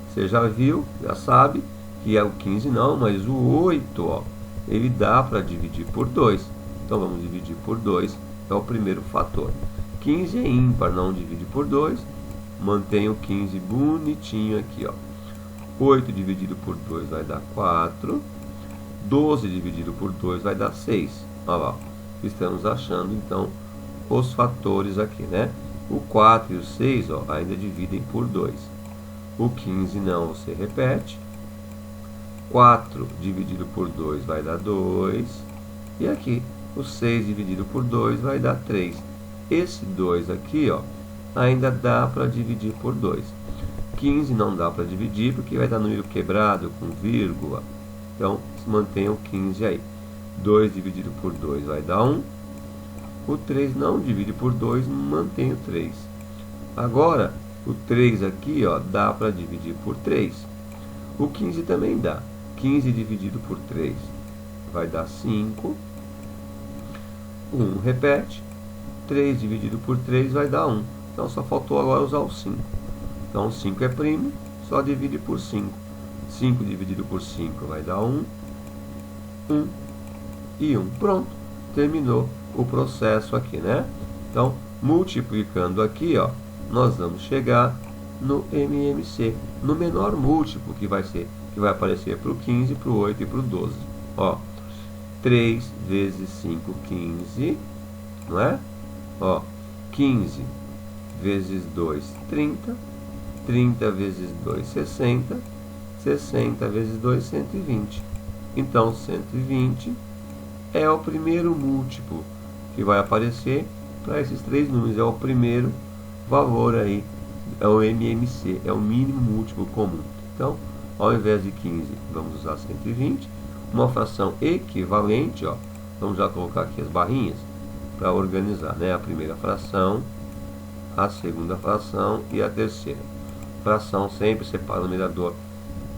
Você já viu, já sabe que é o 15 não, mas o 8, ó, ele dá para dividir por 2. Então vamos dividir por 2, é o primeiro fator. 15 é ímpar, não divide por 2. Mantém o 15 bonitinho aqui, ó. 8 dividido por 2 vai dar 4. 12 dividido por 2 vai dar 6. Olha lá, estamos achando então os fatores aqui, né? O 4 e o 6, ó, ainda dividem por 2. O 15 não, você repete. 4 dividido por 2 vai dar 2. E aqui, o 6 dividido por 2 vai dar 3. Esse 2 aqui, ó, ainda dá para dividir por 2. 15 não dá para dividir porque vai dar número quebrado com vírgula. Então, mantenha o 15 aí. 2 dividido por 2 vai dar 1. O 3 não divide por 2, mantém o 3. Agora, o 3 aqui, ó, dá para dividir por 3. O 15 também dá. 15 dividido por 3 vai dar 5. 1 repete. 3 dividido por 3 vai dar 1. Então, só faltou agora usar o 5. Então, 5 é primo, só divide por 5. 5 dividido por 5 vai dar 1. 1 e 1. Pronto. Terminou o processo aqui, né? Então, multiplicando aqui, ó, nós vamos chegar no MMC, no menor múltiplo que vai aparecer para o 15, para o 8 e para o 12. Ó, 3 vezes 5, 15, não é? Ó, 15 vezes 2, 30. 30 vezes 2, 60. 60 vezes 2, 120. Então, 120 é o primeiro múltiplo que vai aparecer para esses três números. É o primeiro valor aí, é o MMC, é o mínimo múltiplo comum. Então, ao invés de 15, vamos usar 120. Uma fração equivalente, ó, vamos já colocar aqui as barrinhas para organizar, né? A primeira fração, a segunda fração e a terceira. Fração sempre separa o numerador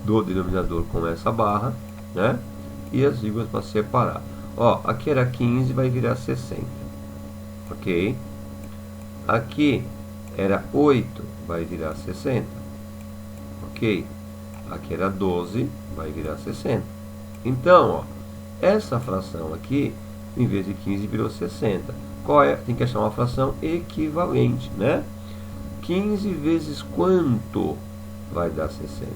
do denominador com essa barra, né? E as vírgulas para separar. Ó, aqui era 15, vai virar 60. Ok? Aqui era 8, vai virar 60. Ok? Aqui era 12, vai virar 60. Então, ó, essa fração aqui, em vez de 15, virou 60. Qual é? Tem que achar uma fração equivalente, né? 15 vezes quanto vai dar 60?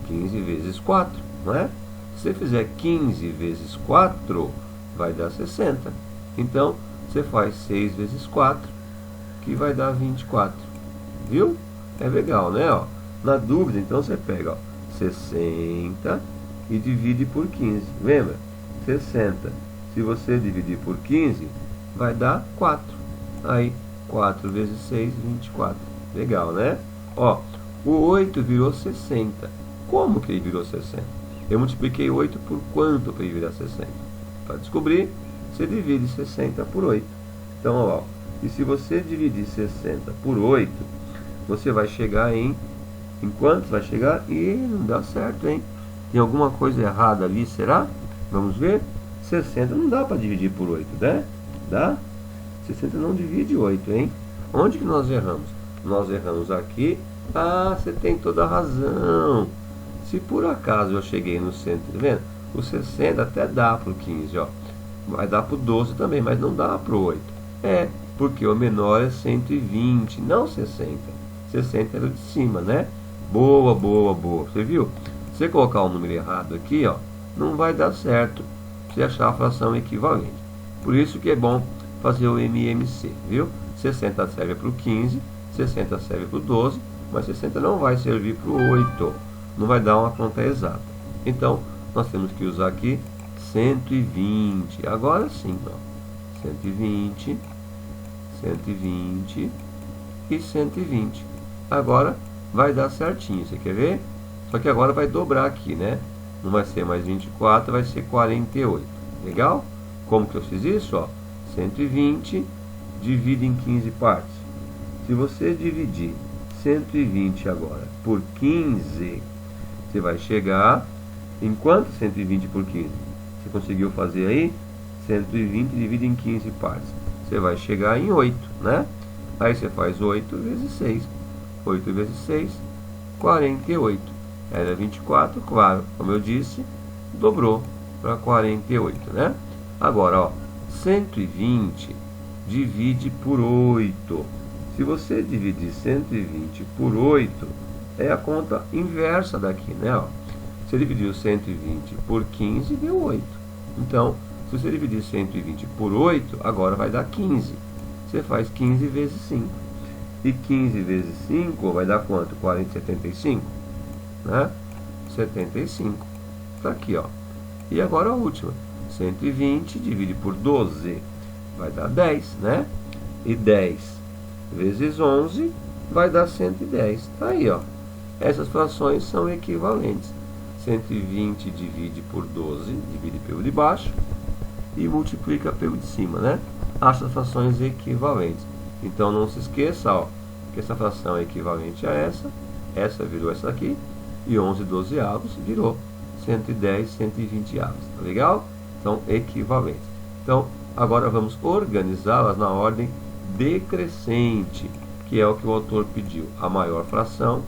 15 vezes 4, não é? Se você fizer 15 vezes 4, vai dar 60. Então, você faz 6 vezes 4, que vai dar 24. Viu? É legal, né? Ó, na dúvida, então, você pega, ó, 60 e divide por 15. Lembra? 60. Se você dividir por 15, vai dar 4. Aí, 4 vezes 6, 24. Legal, né? Ó, o 8 virou 60. Como que ele virou 60? Eu multipliquei 8 por quanto para ele virar 60? Para descobrir, você divide 60 por 8. Então, ó, e se você dividir 60 por 8, você vai chegar em quantos vai chegar? E não dá certo, hein? Tem alguma coisa errada ali, será? Vamos ver? 60 não dá para dividir por 8, né? Dá? 60 não divide 8, hein? Onde que nós erramos? Nós erramos aqui. Ah, você tem toda a razão. Se por acaso eu cheguei no centro, tá vendo? O 60 até dá para o 15, ó. Vai dar para o 12 também, mas não dá para o 8. É, porque o menor é 120, não 60. 60 era de cima, né? Boa, boa, boa. Você viu? Se você colocar o número errado aqui, ó, não vai dar certo se achar a fração equivalente. Por isso que é bom fazer o MMC, viu? 60 serve para o 15, 60 serve para o 12, mas 60 não vai servir para o 8. Não vai dar uma conta exata. Então, nós temos que usar aqui 120. Agora sim, ó. 120, 120 e 120. Agora vai dar certinho, você quer ver? Só que agora vai dobrar aqui, né? Não vai ser mais 24, vai ser 48. Legal? Como que eu fiz isso? Ó, 120 divide em 15 partes. Se você dividir 120 agora por 15, você vai chegar em quanto 120 por 15? Você conseguiu fazer aí? 120 divide em 15 partes. Você vai chegar em 8, né? Aí você faz 8 vezes 6. 8 vezes 6, 48. Era 24, claro, como eu disse, dobrou para 48, né? Agora, ó, 120 divide por 8. Se você dividir 120 por 8, é a conta inversa daqui, né? Ó. Você dividiu 120 por 15, deu 8. Então, se você dividir 120 por 8, agora vai dar 15. Você faz 15 vezes 5. E 15 vezes 5 vai dar quanto? 75? Né? 75. Está aqui, ó. E agora a última. 120 divide por 12. Vai dar 10, né? E 10 vezes 11 vai dar 110. Está aí, ó. Essas frações são equivalentes. 120 divide por 12, divide pelo de baixo e multiplica pelo de cima, né? Acha as frações equivalentes. Então não se esqueça, ó, que essa fração é equivalente a essa virou essa aqui, e 11 dozeavos virou 110 120avos, tá legal? Então, equivalentes. Então, agora vamos organizá-las na ordem decrescente, que é o que o autor pediu. A maior fração,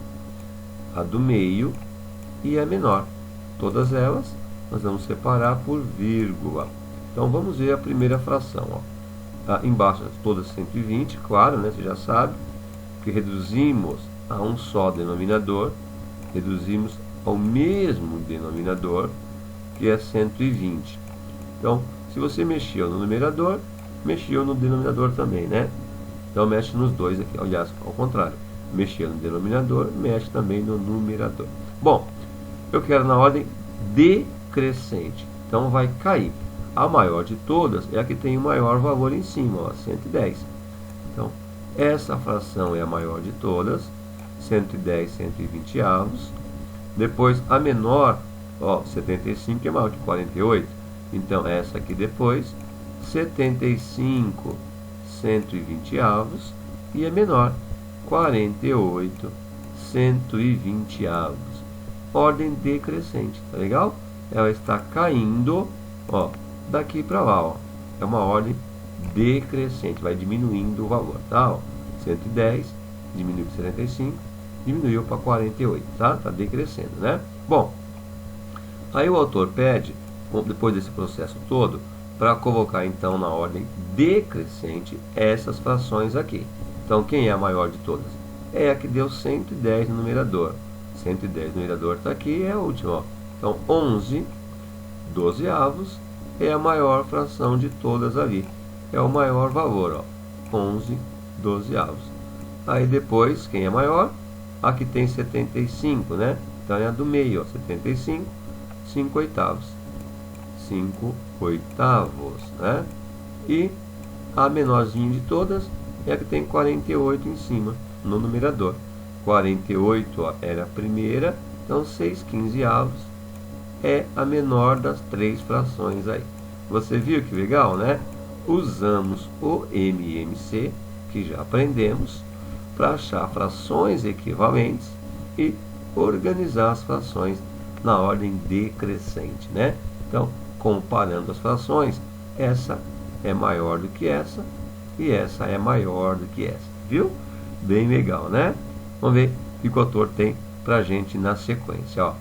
a do meio e a menor. Todas elas nós vamos separar por vírgula. Então, vamos ver a primeira fração, ó. Embaixo todas 120, claro, né, você já sabe, que reduzimos a um só denominador, reduzimos ao mesmo denominador, que é 120. Então, se você mexeu no numerador, mexeu no denominador também, né? Então, mexe nos dois aqui, aliás, ao contrário. Mexeu no denominador, mexe também no numerador. Bom, eu quero na ordem decrescente, então vai cair. A maior de todas é a que tem o maior valor em cima, ó, 110. Então, essa fração é a maior de todas, 110 120avos. Depois, a menor, ó, 75 é maior que 48. Então, essa aqui depois, 75 120avos. E a menor, 48 120avos. Ordem decrescente, tá legal? Ela está caindo, ó, daqui para lá, ó. É uma ordem decrescente, vai diminuindo o valor, tá? Ó, 110 diminuiu para 75, diminuiu para 48, tá? Tá decrescendo, né? Bom, aí o autor pede, depois desse processo todo, para colocar então na ordem decrescente essas frações aqui. Então, quem é a maior de todas? É a que deu 110 no numerador. 110 no numerador está aqui, é a última, ó. Então, 11 dozeavos é a maior fração de todas ali. É o maior valor, ó. 11 dozeavos. Aí depois, quem é maior? A que tem 75, né? Então é a do meio, ó. 75, 5 oitavos. 5 oitavos, né? E a menorzinha de todas é a que tem 48 em cima, no numerador. 48 ó, era a primeira, então 6/15 é a menor das três frações aí. Você viu que legal, né? Usamos o MMC, que já aprendemos, para achar frações equivalentes e organizar as frações na ordem decrescente, né? Então, comparando as frações, essa é maior do que essa e essa é maior do que essa, viu? Bem legal, né? Vamos ver o que o autor tem para a gente na sequência, ó.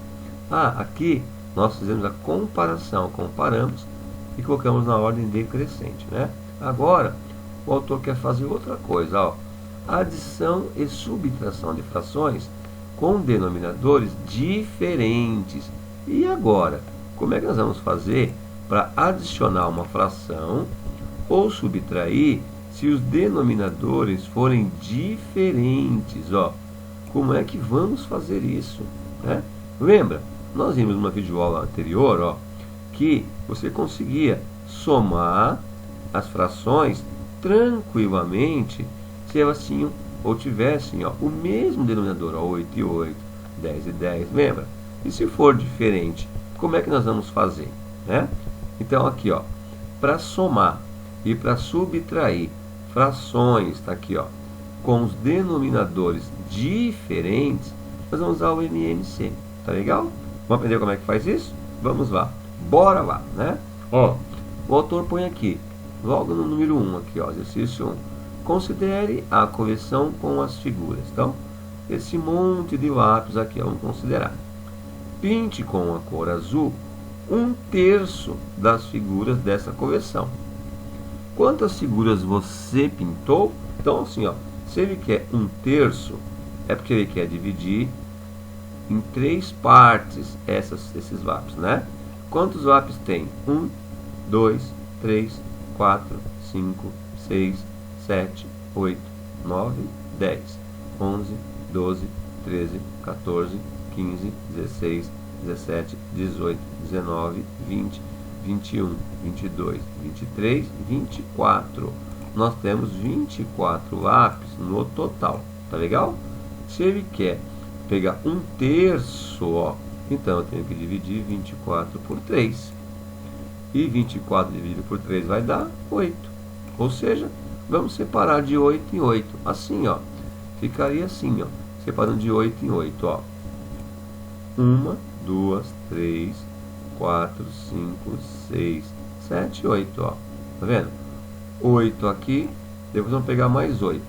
Aqui nós fizemos a comparação, comparamos e colocamos na ordem decrescente, né? Agora, o autor quer fazer outra coisa, ó. Adição e subtração de frações com denominadores diferentes. E agora, como é que nós vamos fazer para adicionar uma fração ou subtrair se os denominadores forem diferentes, ó? Como é que vamos fazer isso, né? Lembra, nós vimos numa videoaula anterior, ó, que você conseguia somar as frações tranquilamente se elas tinham ou tivessem, ó, o mesmo denominador, ó, 8 e 8, 10 e 10, lembra? E se for diferente, como é que nós vamos fazer, né? Então aqui, ó, para somar e para subtrair frações, tá aqui, ó, com os denominadores diferentes, nós vamos usar o MMC, tá legal? Vamos aprender como é que faz isso? Vamos lá, bora lá, né? Ó, o autor põe aqui, logo no número 1, aqui, ó, exercício 1. Considere a coleção com as figuras. Então, esse monte de lápis aqui, ó, vamos considerar. Pinte com a cor azul 1/3 das figuras dessa coleção. Quantas figuras você pintou? Então, assim, ó, se ele quer 1/3, é porque ele quer dividir em 3 partes esses lápis, né? Quantos lápis tem? 1, 2, 3, 4, 5, 6, 7, 8, 9, 10, 11, 12, 13, 14, 15, 16, 17, 18, 19, 20, 21, 22, 23, 24. Nós temos 24 lápis no total, tá legal? Se ele quer pegar 1/3, ó, então eu tenho que dividir 24 por 3. E 24 dividido por 3 vai dar 8. Ou seja, vamos separar de 8 em 8. Assim, ó. Ficaria assim, ó. Separando de 8 em 8, ó. 1, 2, 3, 4, 5, 6, 7, 8, ó. Tá vendo? 8 aqui. Depois vamos pegar mais 8.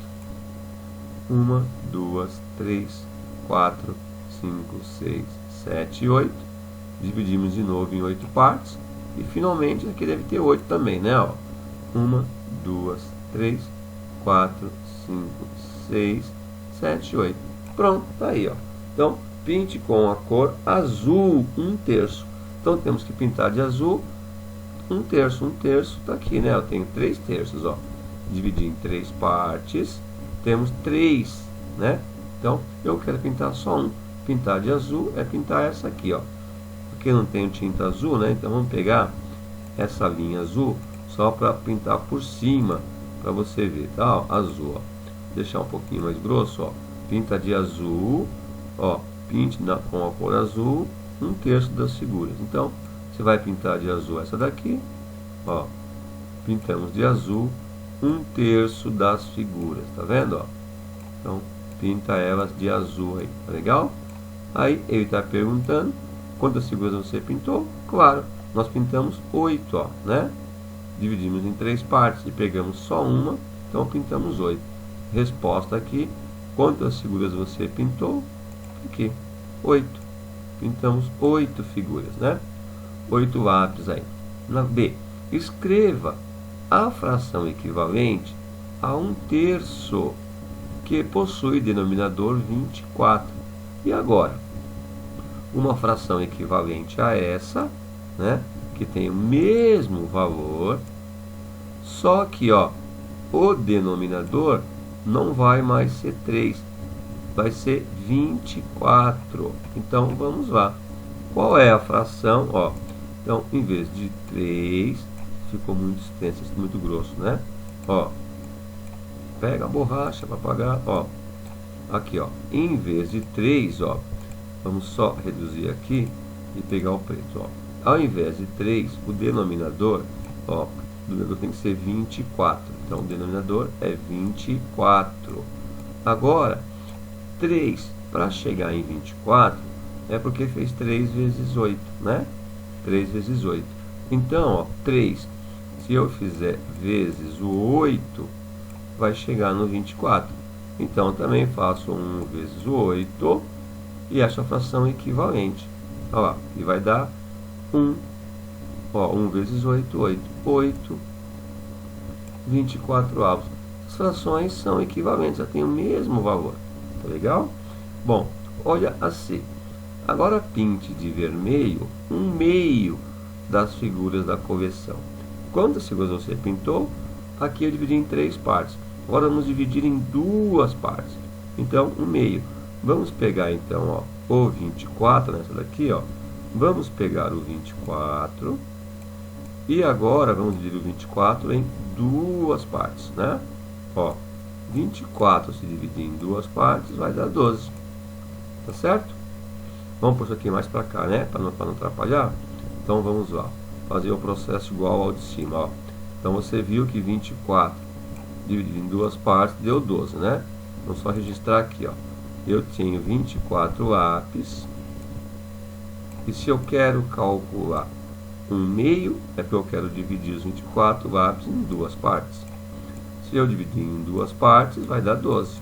1, 2, 3, 4, 5, 6, 7 e 8. Dividimos de novo em 8 partes. E finalmente aqui deve ter 8 também, né? Ó. 1, 2, 3, 4, 5, 6, 7, 8. Pronto, tá aí, ó. Então, pinte com a cor azul 1/3. Então, temos que pintar de azul 1/3. 1/3 tá aqui, né? Eu tenho 3/3, ó. Dividir em 3 partes, temos 3, né? Então, eu quero pintar só um. Pintar de azul é pintar essa aqui, ó. Porque eu não tenho tinta azul, né? Então, vamos pegar essa linha azul só para pintar por cima, para você ver, tá? Ó, azul, ó. Deixar um pouquinho mais grosso, ó. Pinta de azul, ó. Pinte com a cor azul 1/3 das figuras. Então, você vai pintar de azul essa daqui, ó. Pintamos de azul 1/3 das figuras, tá vendo, ó? Então, pinta elas de azul aí, tá legal? Aí, ele está perguntando quantas figuras você pintou. Claro, nós pintamos 8, ó, né? Dividimos em 3 partes e pegamos só uma, então pintamos 8. Resposta aqui, quantas figuras você pintou? Aqui, 8. Pintamos 8 figuras, né? 8 lápis aí. Na B, escreva a fração equivalente a 1/3 que possui denominador 24. E agora? Uma fração equivalente a essa, né? Que tem o mesmo valor, só que, ó, o denominador não vai mais ser 3, vai ser 24. Então, vamos lá. Qual é a fração? Ó, Então, em vez de 3, ficou muito extenso, muito grosso, né? Ó, pega a borracha para apagar, ó. Aqui, ó, em vez de 3, ó, vamos só reduzir aqui e pegar o preto, ó. Ao invés de 3, o denominador, ó, o denominador tem que ser 24. Então, o denominador é 24. Agora, 3 para chegar em 24 é porque fez 3 vezes 8, né? 3 vezes 8. Então, ó, 3, se eu fizer vezes o 8, vai chegar no 24. Então, também faço 1 vezes o 8 e acho a fração equivalente. Olha lá, e vai dar 1. Ó, 1 vezes 8, 8. 8, 24 avos. As frações são equivalentes, já tem o mesmo valor. Tá legal? Bom, olha a C. Agora pinte de vermelho 1/2 das figuras da conversão. Quantas figuras você pintou? Aqui eu dividi em 3 partes. Agora vamos dividir em 2 partes. Então, 1/2. Vamos pegar então, ó, o 24 nessa daqui, ó. Vamos pegar o 24 e agora vamos dividir o 24 em 2 partes, né? Ó, 24 se dividir em 2 partes vai dar 12. Tá certo? Vamos por isso aqui mais para cá, né? Para não atrapalhar. Então vamos lá. Fazer o processo igual ao de cima, ó. Então você viu que 24 dividido em 2 partes deu 12, né? Vamos só registrar aqui, ó. Eu tenho 24 lápis. E se eu quero calcular 1/2, é porque eu quero dividir os 24 lápis em 2 partes. Se eu dividir em 2 partes, vai dar 12.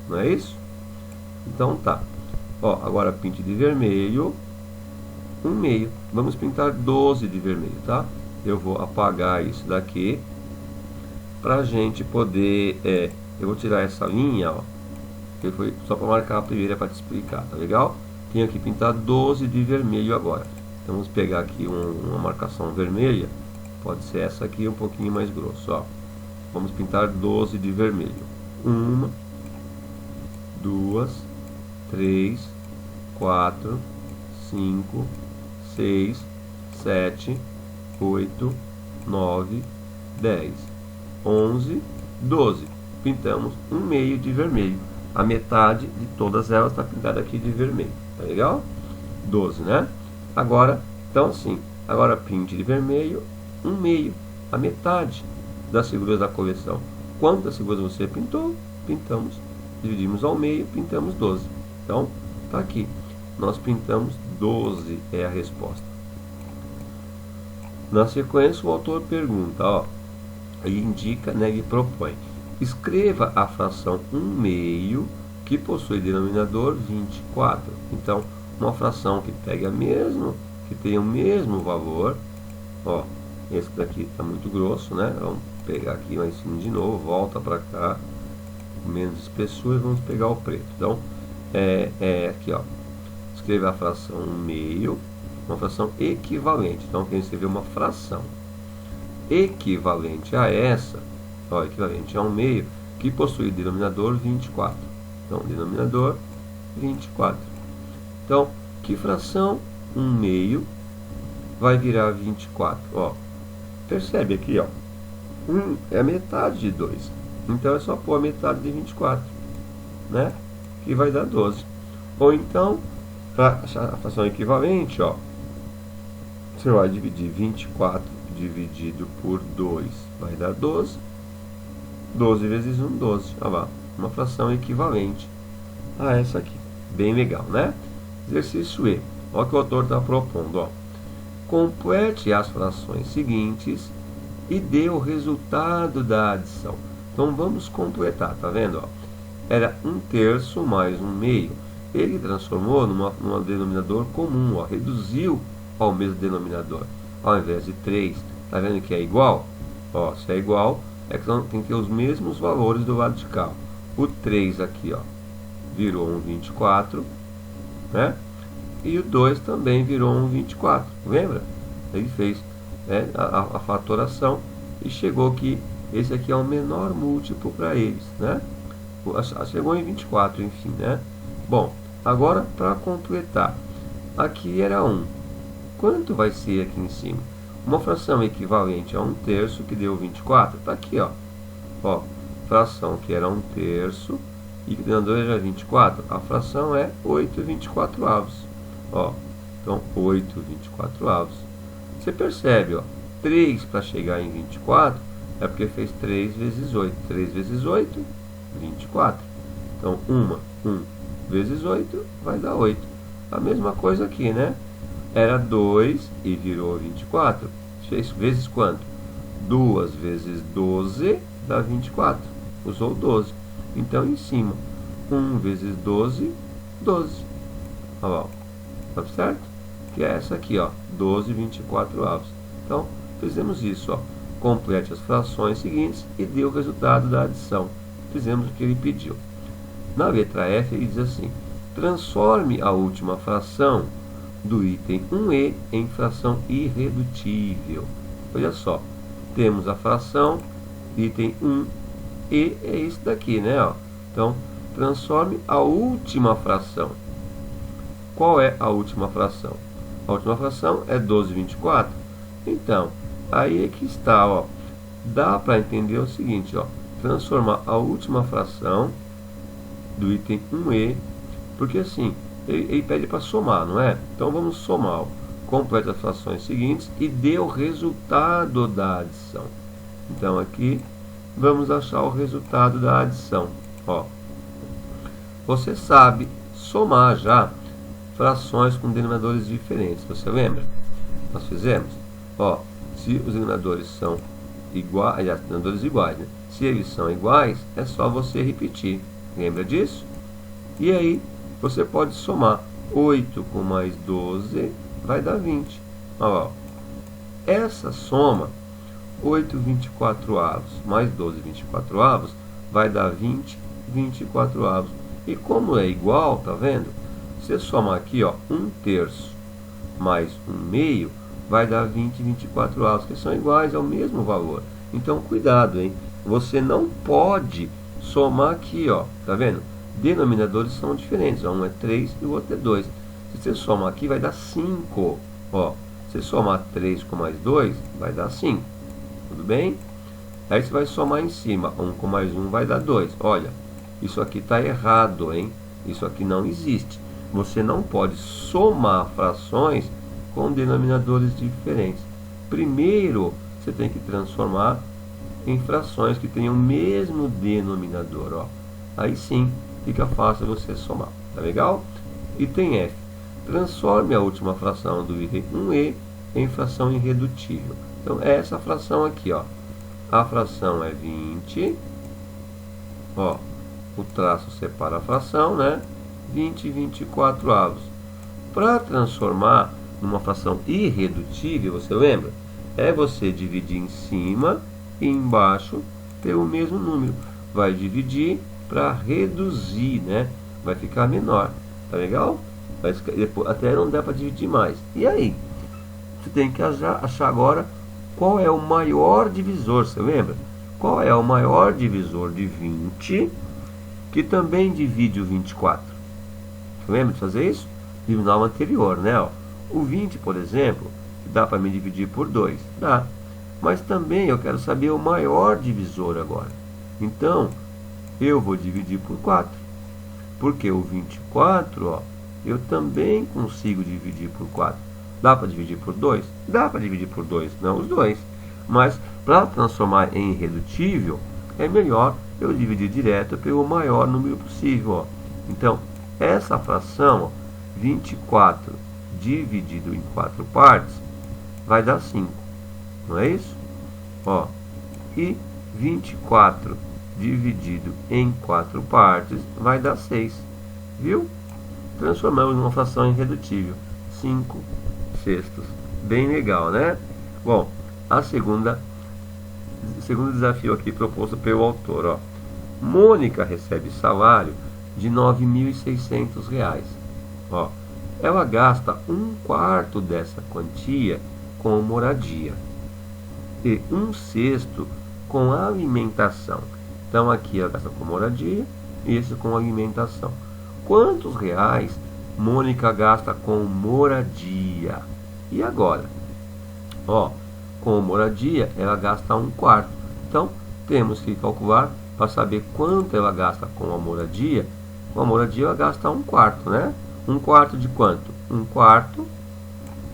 Não é isso? Então tá. Ó, agora pinte de vermelho 1/2. Vamos pintar 12 de vermelho, tá? Eu vou apagar isso daqui pra gente poder... eu vou tirar essa linha, ó. Que foi só para marcar a primeira para te explicar, tá legal? Tenho que pintar 12 de vermelho agora. Então vamos pegar aqui uma marcação vermelha. Pode ser essa aqui, um pouquinho mais grosso, ó. Vamos pintar 12 de vermelho. 1, 2, 3, 4, 5, 6, 7, 8, 9, 10, 11, 12. Pintamos 1/2 de vermelho. A metade de todas elas está pintada aqui de vermelho. Tá legal? 12, né? Agora, então assim, agora pinte de vermelho 1/2. A metade das figuras da coleção. Quantas figuras você pintou? Pintamos, dividimos ao meio, pintamos 12. Então, tá aqui. Nós pintamos 12, é a resposta. Na sequência, o autor pergunta, ó, ele indica, né, ele propõe. Escreva a fração 1/2 que possui denominador 24. Então, uma fração que pegue que tenha o mesmo valor, ó, esse daqui está muito grosso, né? Vamos pegar aqui mais cima de novo, volta para cá, menos espessura, e vamos pegar o preto. Então, aqui, ó, escreva a fração 1/2, uma fração equivalente. Então, quem escreveu uma fração equivalente a essa, ó, equivalente a 1/2, que possui denominador 24. Então, denominador 24. Então, que fração 1/2 vai virar 24? Ó, percebe aqui, ó, 1 é a metade de 2. Então, é só pôr a metade de 24, né? Que vai dar 12. Ou então, para achar a fração equivalente, ó, você vai dividir 24 dividido por 2, vai dar 12. 12 vezes 1, 12. Olha lá, uma fração equivalente a essa aqui. Bem legal, né? Exercício E. Olha o que o autor está propondo, ó. Complete as frações seguintes e dê o resultado da adição. Então vamos completar, tá vendo? Ó? Era 1/3 mais 1/2. Ele transformou num denominador comum, ó, reduziu ao mesmo denominador. Ao invés de 3, tá vendo que é igual? Ó, se é igual, é que tem que ter os mesmos valores do lado de cá. O 3 aqui, ó, virou um 24, né? E o 2 também virou um 24, lembra? Ele fez, né, a fatoração e chegou que esse aqui é o menor múltiplo para eles, né? Chegou em 24, enfim, né? Bom, agora para completar, aqui era 1, quanto vai ser aqui em cima? Uma fração equivalente a 1/3, que deu 24, está aqui, ó. Ó, fração que era 1/3 e que deu 2 era 24. A fração é 8/24. Ó, então 8/24. Você percebe, ó, 3 para chegar em 24 é porque fez 3 vezes 8. 3 vezes 8, 24. Então 1 vezes 8 vai dar 8. A mesma coisa aqui, né? Era 2 e virou 24. Fez vezes quanto? 2 vezes 12 dá 24. Usou 12. Então, em cima, 1 vezes 12, 12. Olha lá, tá certo? Que é essa aqui, ó, 12/24. Então, fizemos isso, ó. Complete as frações seguintes e dê o resultado da adição. Fizemos o que ele pediu. Na letra F, ele diz assim: transforme a última fração do item 1e em fração irredutível. Olha só, temos a fração item 1e, é isso daqui, né? Ó. Então, transforme a última fração. Qual é a última fração? A última fração é 12/24. Então, aí é que está, ó. Dá para entender o seguinte, ó. Transformar a última fração do item 1e, porque assim, ele pede para somar, não é? Então vamos somar, ó. Complete as frações seguintes e dê o resultado da adição. Então aqui vamos achar o resultado da adição. Ó, você sabe somar já frações com denominadores diferentes. Você lembra? Nós fizemos. Ó, se os denominadores são iguais, aliás, denominadores iguais, né? Se eles são iguais, é só você repetir. Lembra disso? E aí você pode somar 8 com mais 12 vai dar 20. Ó, essa soma 8/24 mais 12/24 vai dar 20/24. E como é igual, tá vendo? Você soma aqui, ó, 1/3 mais 1/2 vai dar 20/24, que são iguais ao mesmo valor. Então cuidado, hein? Você não pode somar aqui, ó, tá vendo? Denominadores são diferentes, ó, um é 3 e o outro é 2. Se você somar aqui, vai dar 5. Ó, se você somar 3 com mais 2, vai dar 5. Tudo bem? Aí você vai somar em cima. 1 com mais 1 vai dar 2. Olha, isso aqui está errado, hein? Isso aqui não existe. Você não pode somar frações com denominadores diferentes. Primeiro, você tem que transformar em frações que tenham o mesmo denominador, ó. Aí sim, fica fácil você somar. Tá legal? Item F. Transforme a última fração do item 1e em fração irredutível. Então, é essa fração aqui, ó. A fração é 20. Ó, o traço separa a fração, né? 20/24. Para transformar numa fração irredutível, você lembra? É você dividir em cima e embaixo pelo mesmo número. Vai dividir para reduzir, né? Vai ficar menor. Tá legal? Depois, até não dá para dividir mais. E aí? Você tem que achar agora qual é o maior divisor. Você lembra? Qual é o maior divisor de 20 que também divide o 24? Você lembra de fazer isso? Vimos na aula anterior, né? Ó, o 20, por exemplo, dá para me dividir por 2. Dá. Mas também eu quero saber o maior divisor agora. Então, eu vou dividir por 4. Porque o 24, ó, eu também consigo dividir por 4. Dá para dividir por 2? Dá para dividir por 2, não os dois. Mas, para transformar em irredutível, é melhor eu dividir direto pelo maior número possível, ó. Então, essa fração, ó, 24 dividido em 4 partes, vai dar 5. Não é isso? Ó, e 24 dividido em 4 partes vai dar 6. Viu? Transformamos numa fração irredutível. 5/6. Bem legal, né? Bom, o segundo desafio aqui proposto pelo autor, ó. Mônica recebe salário de R$ 9.600. Ó, ela gasta 1/4 dessa quantia com moradia e 1/6 com alimentação. Então aqui ela gasta com moradia e esse com alimentação. Quantos reais Mônica gasta com moradia? E agora? Ó, com moradia, ela gasta 1/4. Então, temos que calcular para saber quanto ela gasta com a moradia. Com a moradia, ela gasta 1/4, né? 1/4 de quanto? 1/4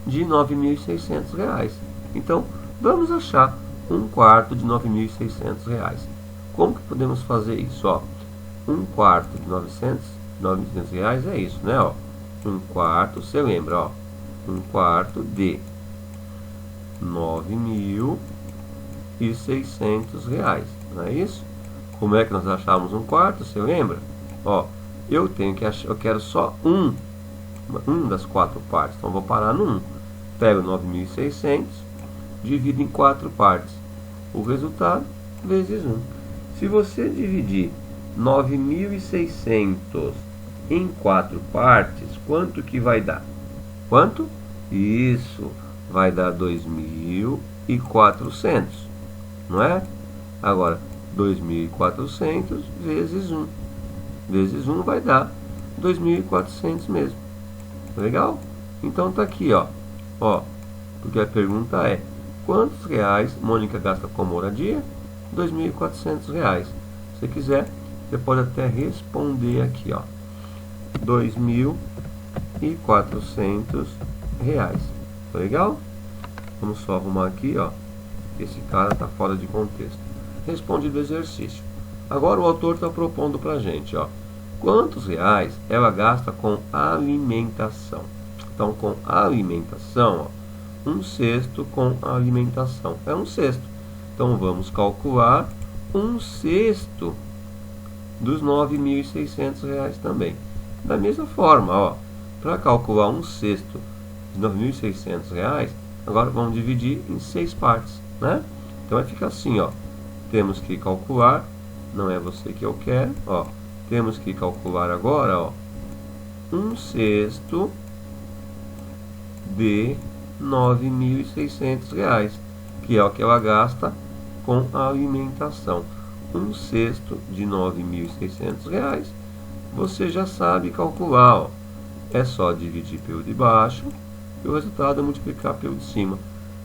de R$ 9.600. Então, vamos achar 1/4 de R$ 9.600. Como que podemos fazer isso? Ó, 1/4 de R$ 900 é isso, né? Ó, 1/4, você lembra, ó, 1/4 de R$ 9.600, não é isso? Como é que nós achamos 1/4? Você lembra? Ó, eu quero só um das 4 partes, então vou parar no 1. Pego 9.600, divido em 4 partes. O resultado vezes 1. Se você dividir 9.600 em 4 partes, quanto que vai dar? Quanto? Isso, vai dar 2.400, não é? Agora, 2.400 vezes 1. Vezes 1 vai dar 2.400 mesmo. Legal? Então tá aqui, ó. Ó, porque a pergunta é: quantos reais Mônica gasta com moradia? R$ 2.400. Se quiser, você pode até responder aqui, ó. R$ 2.400. Legal? Vamos só arrumar aqui, ó. Esse cara tá fora de contexto. Responde do exercício. Agora o autor está propondo pra gente, ó. Quantos reais ela gasta com alimentação? Então, com alimentação, ó, 1/6 com alimentação é 1/6. Então, vamos calcular 1/6 dos R$ 9.600 também. Da mesma forma, ó, para calcular 1/6 de R$ 9.600, agora vamos dividir em 6 partes, né? Então, vai ficar assim, ó. Temos que calcular, não é você que eu quero, ó. Temos que calcular agora, ó, 1/6 de R$ 9.600, que é o que ela gasta com a alimentação. 1/6 de R$ 9.600, você já sabe calcular, ó. É só dividir pelo de baixo e o resultado é multiplicar pelo de cima.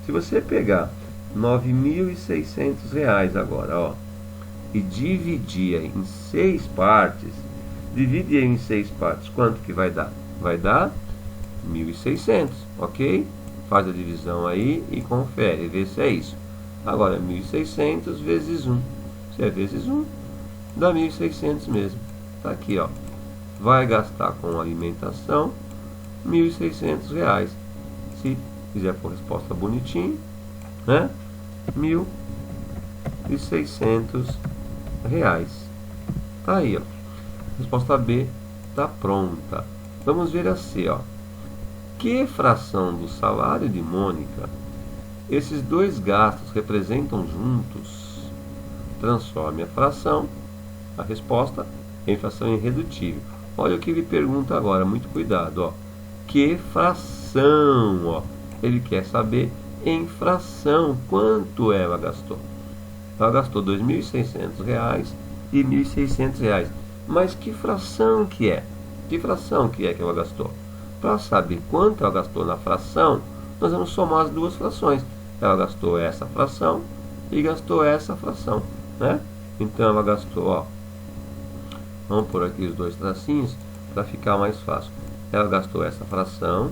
Se você pegar R$ 9.600 agora, ó, e dividir em 6 partes, dividir em 6 partes, quanto que vai dar? Vai dar 1.600, ok? Faz a divisão aí e confere, vê se é isso. Agora, 1.600 vezes 1. Se é vezes 1, dá 1.600 mesmo. Tá aqui, ó. Vai gastar com alimentação R$ 1.600. Se quiser pôr resposta bonitinho, né? R$ 1.600. Tá aí, ó. Resposta B tá pronta. Vamos ver a C, ó. Que fração do salário de Mônica esses dois gastos representam juntos? Transforme a fração, a resposta, em fração irredutível. Olha o que ele pergunta agora, muito cuidado, ó. Que fração, ó. Ele quer saber em fração quanto ela gastou. Ela gastou R$ 2.600 e R$ 1.600. Mas que fração que é? Que fração que é que ela gastou? Para saber quanto ela gastou na fração, nós vamos somar as duas frações. Ela gastou essa fração e gastou essa fração, né? Então ela gastou, ó. Vamos pôr aqui os dois tracinhos para ficar mais fácil. Ela gastou essa fração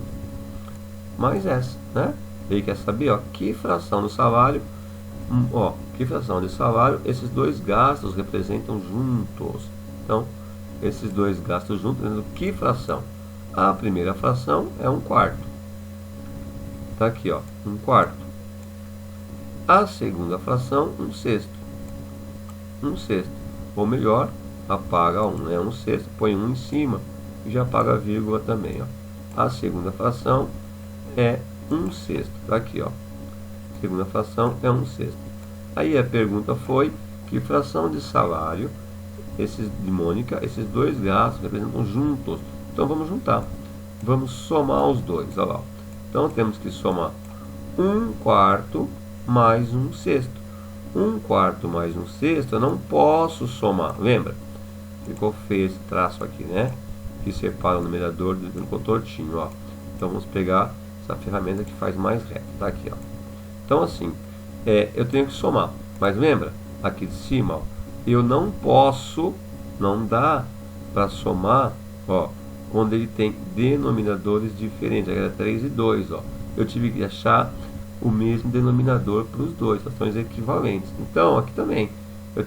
mais essa, né? Ele quer saber, ó, que fração do salário, ó, que fração de salário esses dois gastos representam juntos. Então, esses dois gastos juntos, que fração? A primeira fração é 1/4. Tá aqui, ó, 1/4. A segunda fração, 1/6. 1/6. Ou melhor, apaga 1, né? 1/6, põe 1 em cima e já apaga a vírgula também, ó. A segunda fração é 1/6. Tá aqui, ó. Segunda fração é 1/6. Aí a pergunta foi: que fração de salário de Mônica, esses dois gastos representam juntos? Então vamos juntar. Vamos somar os dois, olha lá. Então temos que somar 1/4 mais 1/6. 1/4 mais 1/6 eu não posso somar, lembra? Ficou feio esse traço aqui, né? Que separa o numerador do tortinho, ó. Então vamos pegar essa ferramenta que faz mais reto, tá aqui, ó. Então assim, eu tenho que somar, mas lembra, aqui de cima, ó, eu não posso, não dá para somar, ó, quando ele tem denominadores diferentes, era 3 e 2, ó. Eu tive que achar o mesmo denominador para os dois, frações equivalentes. Então, aqui também,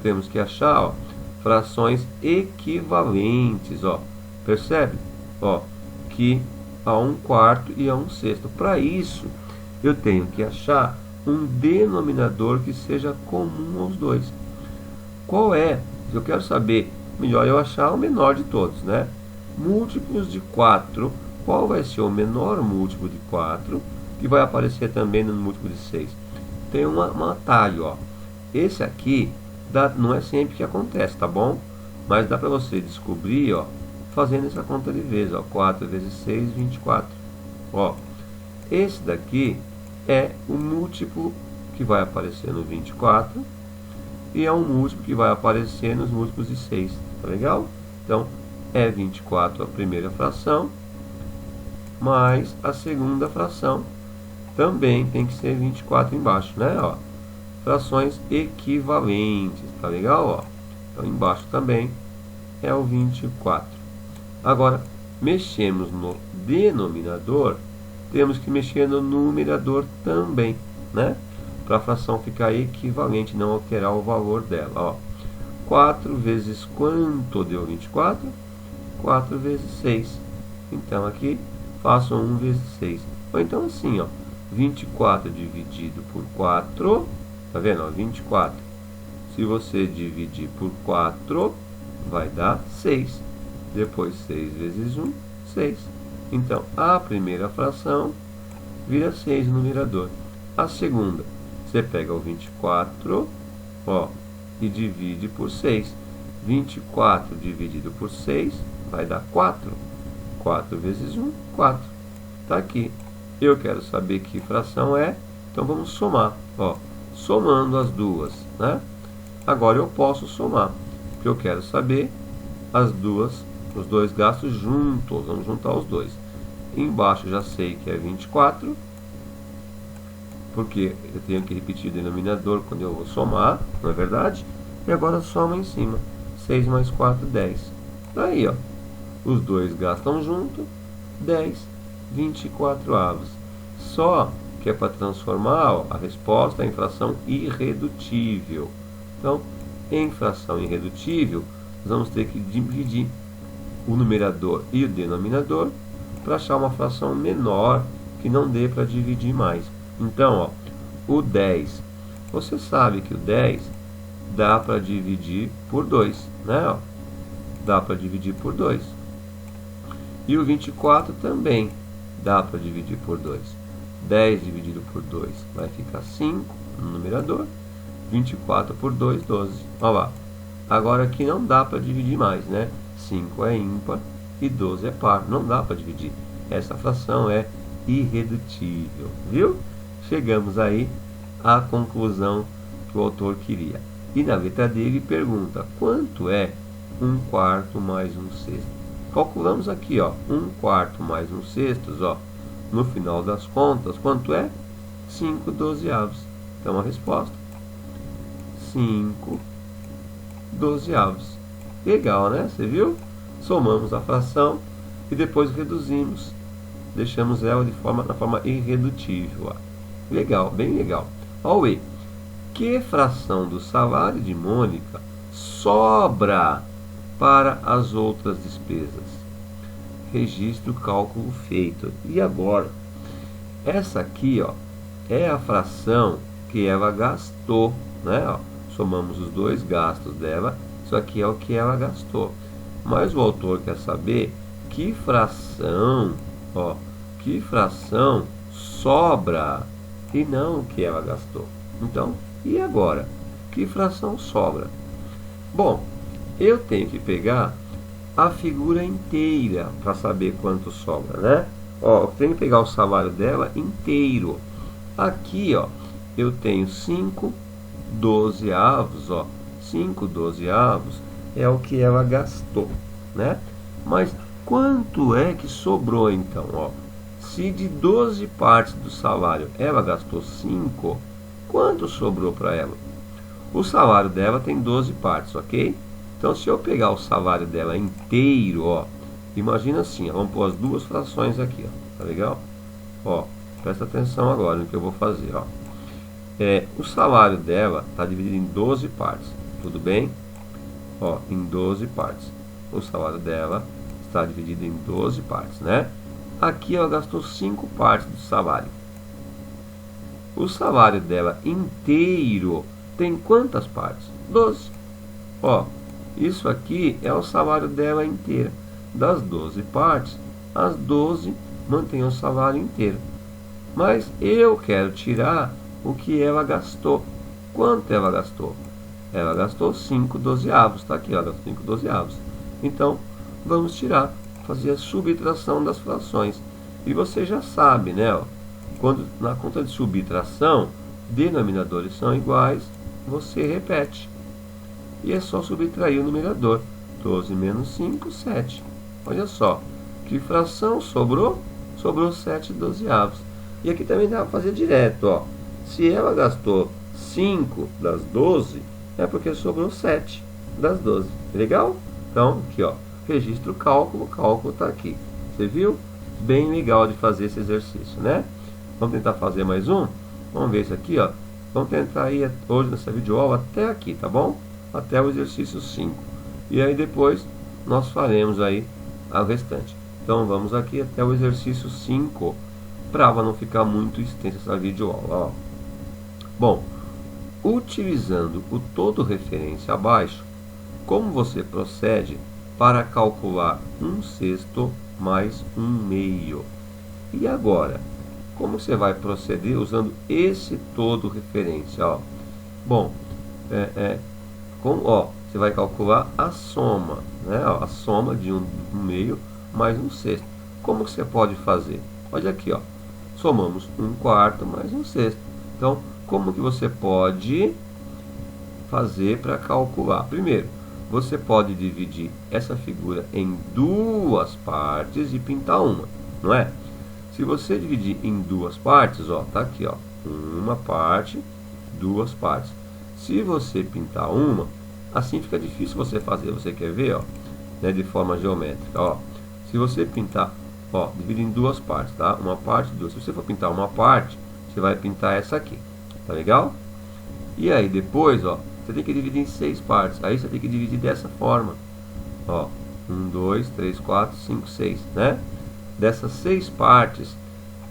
temos que achar, ó, frações equivalentes, ó. Percebe? Ó, que a 1/4 e a 1/6. Para isso, eu tenho que achar um denominador que seja comum aos dois. Qual é? Se eu quero saber, melhor eu achar o menor de todos, né? Múltiplos de 4, qual vai ser o menor múltiplo de 4, que vai aparecer também no múltiplo de 6? Tem um atalho, ó. Esse aqui não é sempre que acontece, tá bom? Mas dá para você descobrir, ó, fazendo essa conta de vezes, ó. 4 vezes 6, 24. Ó, esse daqui é o múltiplo que vai aparecer no 24 e é um múltiplo que vai aparecer nos múltiplos de 6, tá legal? Então, é 24 a primeira fração, mais a segunda fração, também tem que ser 24 embaixo, né? Ó, frações equivalentes, tá legal? Ó, então, embaixo também é o 24. Agora, mexemos no denominador, temos que mexer no numerador também, né? Para a fração ficar equivalente, não alterar o valor dela, ó. 4 vezes quanto deu 24? 4 vezes 6. Então, aqui, faço 1 vezes 6. Ou então, assim, ó, 24 dividido por 4, tá vendo? Ó, 24. Se você dividir por 4, vai dar 6. Depois, 6 vezes 1, 6. Então, a primeira fração vira 6 no numerador. A segunda, você pega o 24, ó, e divide por 6. 24 dividido por 6 vai dar 4. 4 vezes 1, 4. Está aqui. Eu quero saber que fração é, então vamos somar. Ó, somando as duas, né? Agora eu posso somar, porque eu quero saber os dois gastos juntos. Vamos juntar os dois. Embaixo já sei que é 24, porque eu tenho que repetir o denominador quando eu vou somar, não é verdade? E agora soma em cima. 6 mais 4, 10. Aí, ó, os dois gastam junto, 10, 24 avos. Só que é para transformar, ó, a resposta em fração irredutível. Então, em fração irredutível, nós vamos ter que dividir o numerador e o denominador para achar uma fração menor que não dê para dividir mais. Então, ó, o 10, você sabe que o 10 dá para dividir por 2, né? Ó, dá para dividir por 2. E o 24 também dá para dividir por 2. 10 dividido por 2 vai ficar 5 no numerador. 24 por 2, 12. Olha lá. Agora aqui não dá para dividir mais, né? 5 é ímpar e 12 é par. Não dá para dividir. Essa fração é irredutível, viu? Chegamos aí à conclusão que o autor queria. E na letra D ele pergunta, quanto é 1/4 mais 1/6? Calculamos aqui, ó, 1/4 mais 1/6, ó, no final das contas, quanto é? 5/12. Então a resposta, 5/12. Legal, né? Você viu? Somamos a fração e depois reduzimos. Deixamos ela na forma irredutível. Ó. Legal, bem legal. Ó, E. Que fração do salário de Mônica sobra para as outras despesas? Registro o cálculo feito. E agora? Essa aqui, ó, é a fração que ela gastou, né? Ó, somamos os dois gastos dela. Isso aqui é o que ela gastou. Mas o autor quer saber que fração, ó, que fração sobra e não o que ela gastou. Então, e agora? Que fração sobra? Bom, eu tenho que pegar a figura inteira para saber quanto sobra, né? Ó, eu tenho que pegar o salário dela inteiro. Aqui, ó, eu tenho 5/12, ó. 5/12 é o que ela gastou, né? Mas quanto é que sobrou então, ó? Se de 12 partes do salário ela gastou 5, quanto sobrou para ela? O salário dela tem 12 partes, ok? Então, se eu pegar o salário dela inteiro, ó, imagina assim, ó, vamos pôr as duas frações aqui, ó, tá legal? Ó, presta atenção agora no que eu vou fazer, ó. O salário dela está dividido em 12 partes, tudo bem? Ó, em 12 partes. O salário dela está dividido em 12 partes, né? Aqui ela gastou 5 partes do salário. O salário dela inteiro tem quantas partes? 12. Ó, isso aqui é o salário dela inteiro. Das 12 partes, as 12 mantêm o salário inteiro. Mas eu quero tirar o que ela gastou. Quanto ela gastou? Ela gastou 5/12. Está aqui, ela gastou 5/12. Então, vamos tirar, fazer a subtração das frações. E você já sabe, né? Ó, quando na conta de subtração, denominadores são iguais, você repete. E é só subtrair o numerador. 12 menos 5, 7. Olha só, que fração sobrou? Sobrou 7/12. E aqui também dá para fazer direto, ó. Se ela gastou 5 das 12, é porque sobrou 7 das 12. Legal? Então, aqui, ó, registro o cálculo está aqui. Você viu? Bem legal de fazer esse exercício, né? Vamos tentar fazer mais um? Vamos ver isso aqui, ó. Vamos tentar ir hoje nessa videoaula até aqui, tá bom? Até o exercício 5. E aí depois nós faremos aí a restante. Então vamos aqui até o exercício 5, para não ficar muito extensa essa videoaula, ó. Bom, utilizando o todo referência abaixo, como você procede para calcular 1/6 mais 1/2? E agora, como você vai proceder usando esse todo referência, ó? Bom, você vai calcular a soma, né? Ó, a soma de 1/2 mais 1/6. Como que você pode fazer? Olha aqui, ó. Somamos 1/4 mais 1/6. Então, como que você pode fazer para calcular? Primeiro, você pode dividir essa figura em duas partes e pintar uma, não é? Se você dividir em duas partes, ó, tá aqui, ó, uma parte, duas partes. Se você pintar uma, assim fica difícil você fazer. Você quer ver, ó, né, de forma geométrica, ó. Se você pintar, ó, divide em duas partes, tá? Uma parte, duas. Se você for pintar uma parte, você vai pintar essa aqui, tá legal? E aí depois, ó, você tem que dividir em 6 partes. Aí você tem que dividir dessa forma, ó, 1, 2, 3, 4, 5, 6, né? Dessas 6 partes,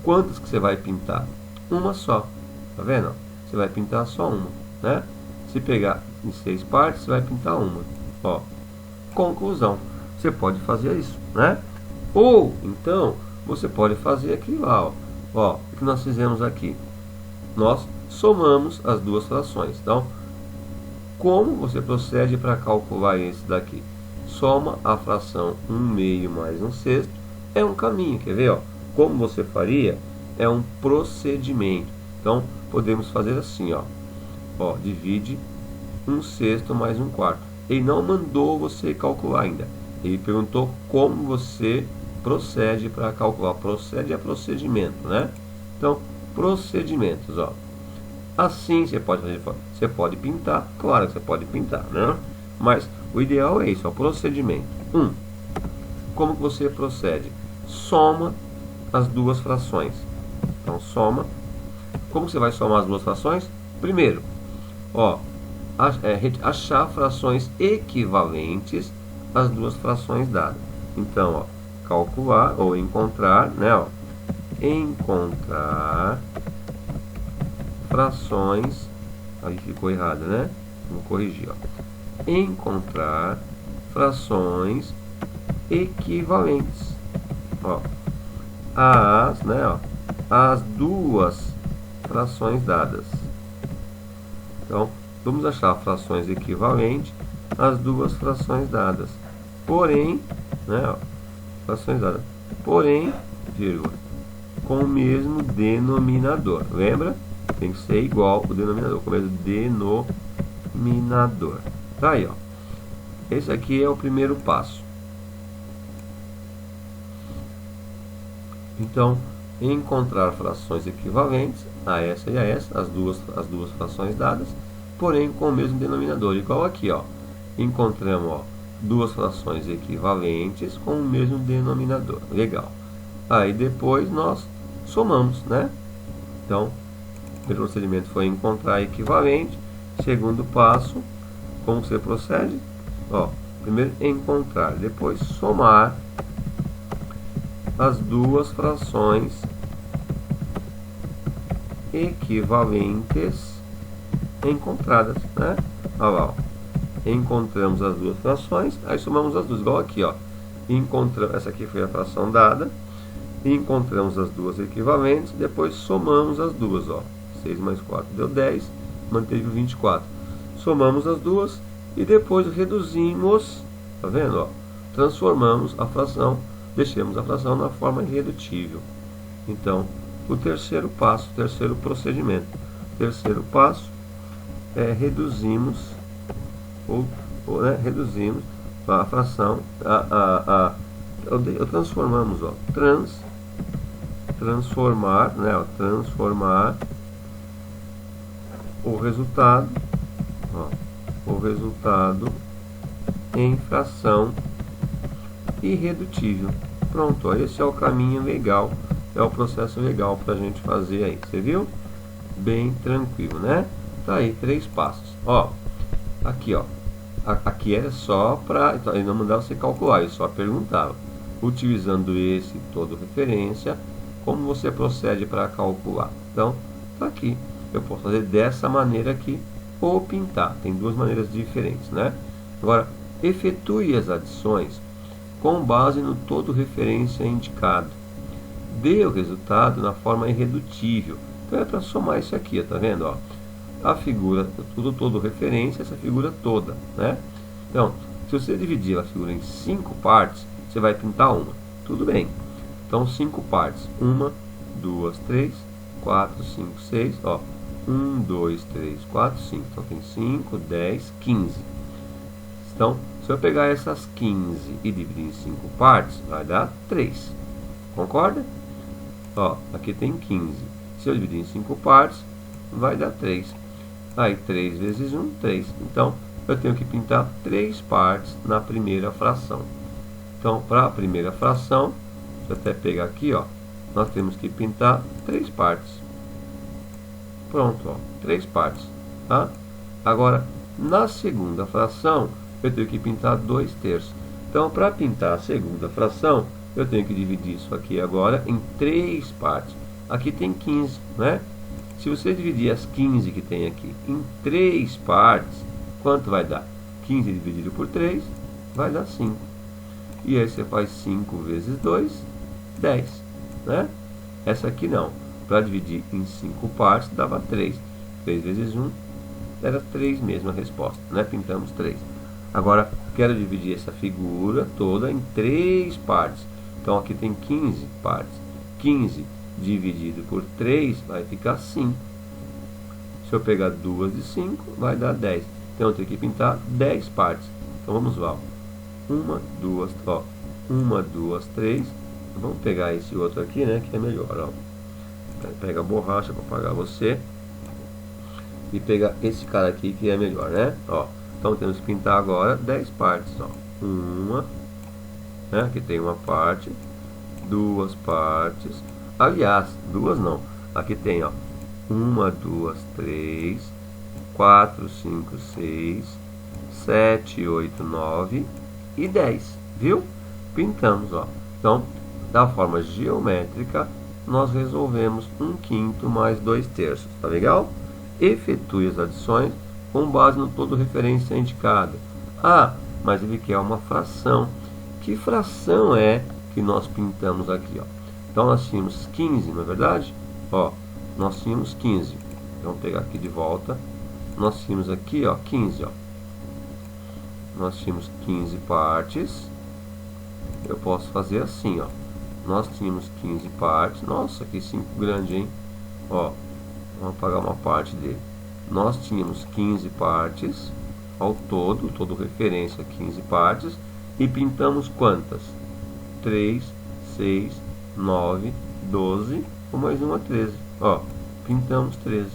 quantas que você vai pintar? Uma só, tá vendo? Você vai pintar só uma, né? Se pegar em 6 partes, você vai pintar uma, ó. Conclusão, você pode fazer isso, né? Ou, então, você pode fazer aquilo lá, ó. O que nós fizemos aqui? Nós somamos as duas frações. Então, como você procede para calcular esse daqui? Soma a fração 1/2 mais 1/6. É um caminho, quer ver, ó? Como você faria? É um procedimento. Então, podemos fazer assim, ó. Ó, divide 1/6 mais 1/4. Ele não mandou você calcular ainda. Ele perguntou como você procede para calcular. Procede é procedimento, né? Então, procedimentos, ó. Assim você pode fazer, você pode pintar, claro que você pode pintar, né? Mas o ideal é isso, ó, procedimento. Como que você procede? Soma as duas frações. Então, soma. Como você vai somar as duas frações? Primeiro, ó, achar frações equivalentes às duas frações dadas. Então, ó, calcular ou encontrar, né, ó, encontrar frações, aí ficou errado, né? Vou corrigir, ó. Encontrar frações equivalentes, ó, né, ó, as duas frações dadas. Então, vamos achar frações equivalentes às duas frações dadas. Porém, né, ó, frações dadas. Porém, vírgula, com o mesmo denominador. Lembra? Tem que ser igual o denominador, com o mesmo denominador. Tá aí, ó. Esse aqui é o primeiro passo. Então, encontrar frações equivalentes a essa e a essa, as duas frações dadas, porém com o mesmo denominador, igual aqui, ó. Encontramos, ó, duas frações equivalentes com o mesmo denominador. Legal. Aí depois nós somamos, né? Então, o primeiro procedimento foi encontrar equivalente. Segundo passo, como você procede? Ó, primeiro encontrar, depois somar as duas frações equivalentes encontradas, né? Olha lá, ó. Encontramos as duas frações, aí somamos as duas, igual aqui, ó. Essa aqui foi a fração dada, encontramos as duas equivalentes, depois somamos as duas, ó. 6 mais 4 deu 10, manteve o 24. Somamos as duas e depois reduzimos, tá vendo, ó? Transformamos a fração, deixemos a fração na forma irredutível. Então, o terceiro passo, o terceiro procedimento. O terceiro passo é reduzimos reduzimos a fração, transformamos, ó, transformar, né, ó, transformar o resultado, ó, o resultado em fração irredutível. Pronto, ó, esse é o caminho legal, é o processo legal para a gente fazer aí, você viu? Bem tranquilo, né? Tá aí, 3 passos. Ó, aqui, ó, aqui é só para, então, ele não mandava você calcular, ele só perguntava, utilizando esse todo referência, como você procede para calcular. Então, tá aqui, eu posso fazer dessa maneira aqui, ou pintar, tem duas maneiras diferentes, né? Agora, efetue as adições com base no todo referência indicado. Dê o resultado na forma irredutível. Então é para somar isso aqui, ó, tá vendo? Ó? A figura, todo referência, essa figura toda, né? Então, se você dividir a figura em 5 partes, você vai pintar uma. Tudo bem. Então, 5 partes. 1, 2, 3, 4, 5, 6. Ó, 1, 2, 3, 4, 5. Então, tem 5, 10, 15. Então, se eu pegar essas 15 e dividir em 5 partes, vai dar 3. Concorda? Ó, aqui tem 15. Se eu dividir em 5 partes, vai dar 3. Aí 3 vezes 1, 3. Então, eu tenho que pintar 3 partes na primeira fração. Então, para a primeira fração, deixa eu até pegar aqui, ó, nós temos que pintar 3 partes. Pronto, ó, 3 partes, tá? Agora, na segunda fração, eu tenho que pintar 2 terços. Então, para pintar a segunda fração, eu tenho que dividir isso aqui agora em 3 partes. Aqui tem 15, né? Se você dividir as 15 que tem aqui em 3 partes, quanto vai dar? 15 dividido por 3 vai dar 5. E aí você faz 5 vezes 2, 10, né? Essa aqui não. Para dividir em 5 partes dava 3. 3 vezes 1 era 3 mesmo a resposta, né? Pintamos 3. Agora, quero dividir essa figura toda em 3 partes. Então aqui tem 15 partes. 15 dividido por 3 vai ficar 5. Se eu pegar 2 de 5, vai dar 10. Então eu tenho que pintar 10 partes. Então vamos lá. 1, 2, ó. 1, 2, 3. Vamos pegar esse outro aqui, né? Que é melhor, ó. Pega a borracha para apagar você. E pegar esse cara aqui que é melhor, né? Ó. Então temos que pintar agora 10 partes, ó. Uma, né? Aqui tem uma parte. 2 partes. Aliás, 2 não. Aqui tem, ó. 1, 2, 3, 4, 5, 6, 7, 8, 9 e 10. Viu? Pintamos, ó. Então, da forma geométrica, nós resolvemos 1/5 mais 2 terços. Tá legal? Efetue as adições com base no todo referência indicado. Ah, mas ele quer uma fração. Que fração é que nós pintamos aqui, ó? Então nós tínhamos 15, não é verdade? Ó, nós tínhamos 15. Vamos pegar aqui de volta. Nós tínhamos aqui, ó, 15, ó. Nós tínhamos 15 partes. Eu posso fazer assim, ó. Nós tínhamos 15 partes. Nossa, que 5 grande, hein? Ó, vamos apagar uma parte dele. Nós tínhamos 15 partes ao todo referência 15 partes. E pintamos quantas? 3, 6, 9, 12, ou mais uma 13. Ó, pintamos 13.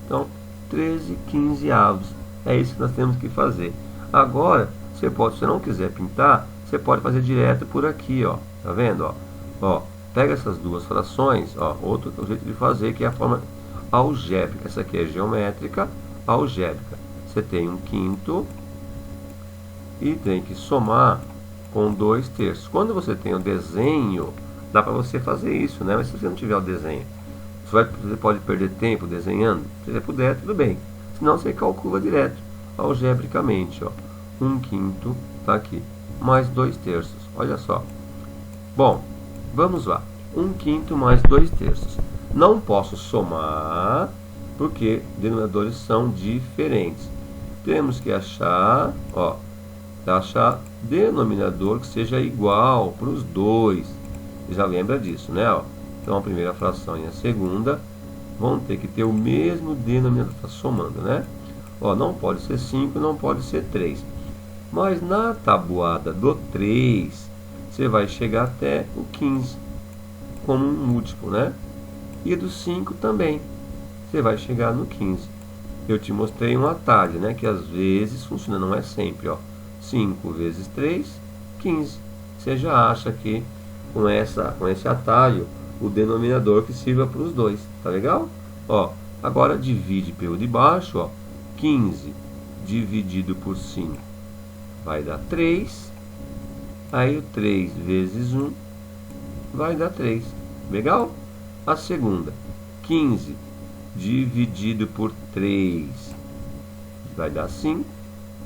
Então, 13 quinzeavos. É isso que nós temos que fazer. Agora, se você não quiser pintar, você pode fazer direto por aqui, ó. Tá vendo, ó? Ó, pega essas duas frações, ó, outro jeito de fazer, que é a forma algébrica. Essa aqui é geométrica, algébrica. Você tem 1/5 e tem que somar com 2/3. Quando você tem o desenho, dá para você fazer isso, né? Mas se você não tiver o desenho, você pode perder tempo desenhando. Se você puder, tudo bem. Senão você calcula direto, algebricamente, ó. 1/5 tá aqui, mais 2/3. Olha só. Bom, vamos lá. 1/5 mais 2/3. Não posso somar, porque denominadores são diferentes. Temos que achar, ó, denominador que seja igual para os dois. Você já lembra disso, né? Ó. Então a primeira fração e a segunda vão ter que ter o mesmo denominador. Está somando, né? Ó, não pode ser 5, não pode ser 3. Mas na tabuada do 3, você vai chegar até o 15 como um múltiplo, né? E do 5 também. Você vai chegar no 15. Eu te mostrei um atalho, né? Que às vezes funciona, não é sempre, ó. 5 vezes 3, 15. Você já acha que com esse atalho, o denominador que sirva para os dois. Tá legal? Ó, agora divide pelo de baixo, ó. 15 dividido por 5 vai dar 3. Aí o 3 vezes 1 vai dar 3. Legal? A segunda, 15 dividido por 3 vai dar 5.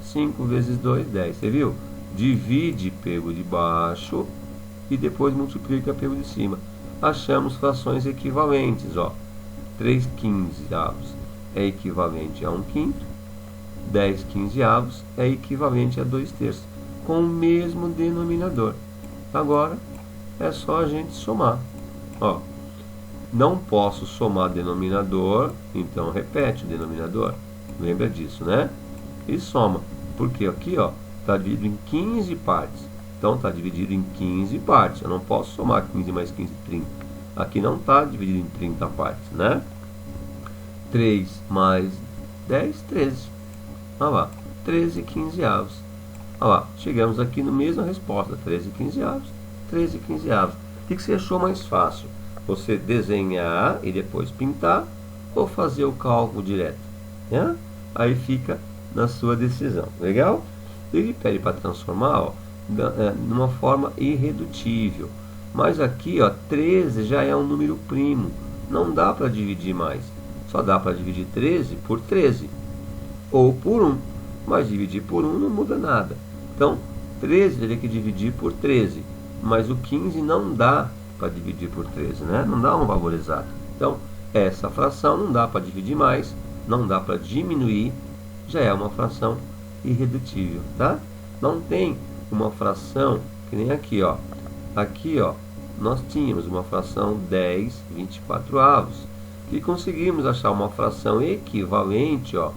5 vezes 2, 10. Você viu? Divide pelo de baixo e depois multiplica pelo de cima. Achamos frações equivalentes, ó. 3 quinzeavos é equivalente a 1/5. 10 quinzeavos é equivalente a 2/3, com o mesmo denominador. Agora é só a gente somar. Ó, não posso somar denominador, então repete o denominador. Lembra disso, né? E soma, porque aqui, ó, está dividido em 15 partes. Então está dividido em 15 partes. Eu não posso somar 15 mais 15, 30. Aqui não está dividido em 30 partes, né? 3 mais 10, 13. Olha lá, 13 quinzeavos. Olha lá, chegamos aqui na mesma resposta, 13 quinzeavos, 13 quinzeavos. O que você achou mais fácil? Você desenhar e depois pintar ou fazer o cálculo direto? Né? Aí fica na sua decisão, legal? Ele pede para transformar, ó, numa forma irredutível. Mas aqui, ó, 13 já é um número primo. Não dá para dividir mais. Só dá para dividir 13 por 13. Ou por 1. Mas dividir por 1 não muda nada. Então, 13 teria que dividir por 13. Mas o 15 não dá para dividir por 13, né? Não dá um valor exato. Então, essa fração não dá para dividir mais. Não dá para diminuir. Já é uma fração irredutível, tá? Não tem uma fração que nem aqui, ó. Aqui, ó, nós tínhamos uma fração 10 24avos, que conseguimos achar uma fração equivalente, ó,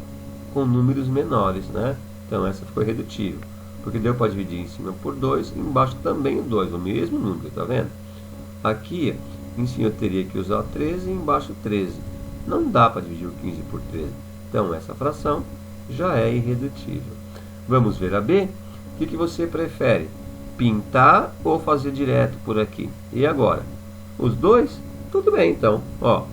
com números menores, né? Então essa ficou irredutível, porque deu para dividir em cima por 2, embaixo também o 2, o mesmo número, tá vendo? Aqui, em cima eu teria que usar 13 e embaixo 13. Não dá para dividir o 15 por 13. Então essa fração já é irredutível. Vamos ver a B? O que você prefere? Pintar ou fazer direto por aqui? E agora? Os dois? Tudo bem, então. Ó,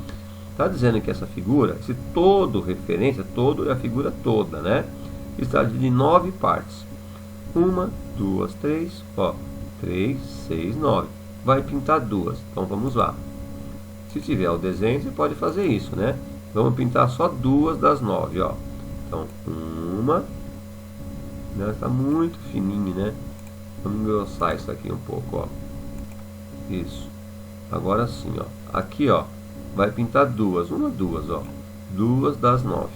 está dizendo que essa figura, esse todo referência, todo é a figura toda, né? Está dividida em 9 partes. 1, 2, 3, ó, 3, 6, 9. Vai pintar duas. Então vamos lá. Se tiver o desenho, você pode fazer isso, né? Vamos pintar só duas das 9, ó. Então, uma, né? Está muito fininho, né? Vamos engrossar isso aqui um pouco, ó. Isso. Agora sim, ó. Aqui, ó, vai pintar duas, duas, ó. Duas das 9.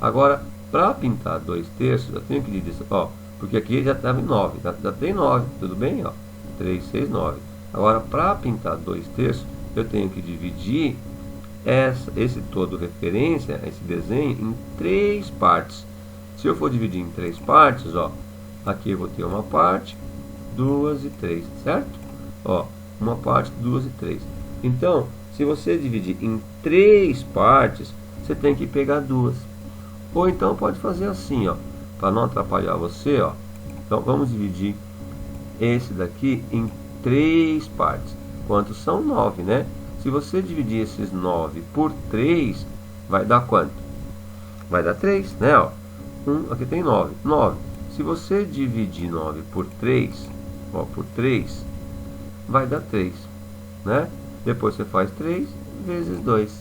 Agora, para pintar 2/3, eu tenho que dividir, ó, porque aqui já estava em 9, já tem 9, tudo bem, ó. 3, 6, 9. Agora, para pintar 2/3, eu tenho que dividir esse todo referência, esse desenho, em 3 partes. Se eu for dividir em 3 partes, ó, aqui eu vou ter uma parte, 2 e 3, certo? Ó, uma parte, 2 e 3. Então, se você dividir em 3 partes, você tem que pegar 2. Ou então pode fazer assim, ó, para não atrapalhar você, ó. Então vamos dividir esse daqui em 3 partes. Quantos são? 9, né? Se você dividir esses 9 por 3, vai dar quanto? Vai dar 3, né? Ó. Aqui tem 9. 9. Se você dividir 9 por 3, ó, por 3, vai dar 3, né? Depois você faz 3 vezes 2,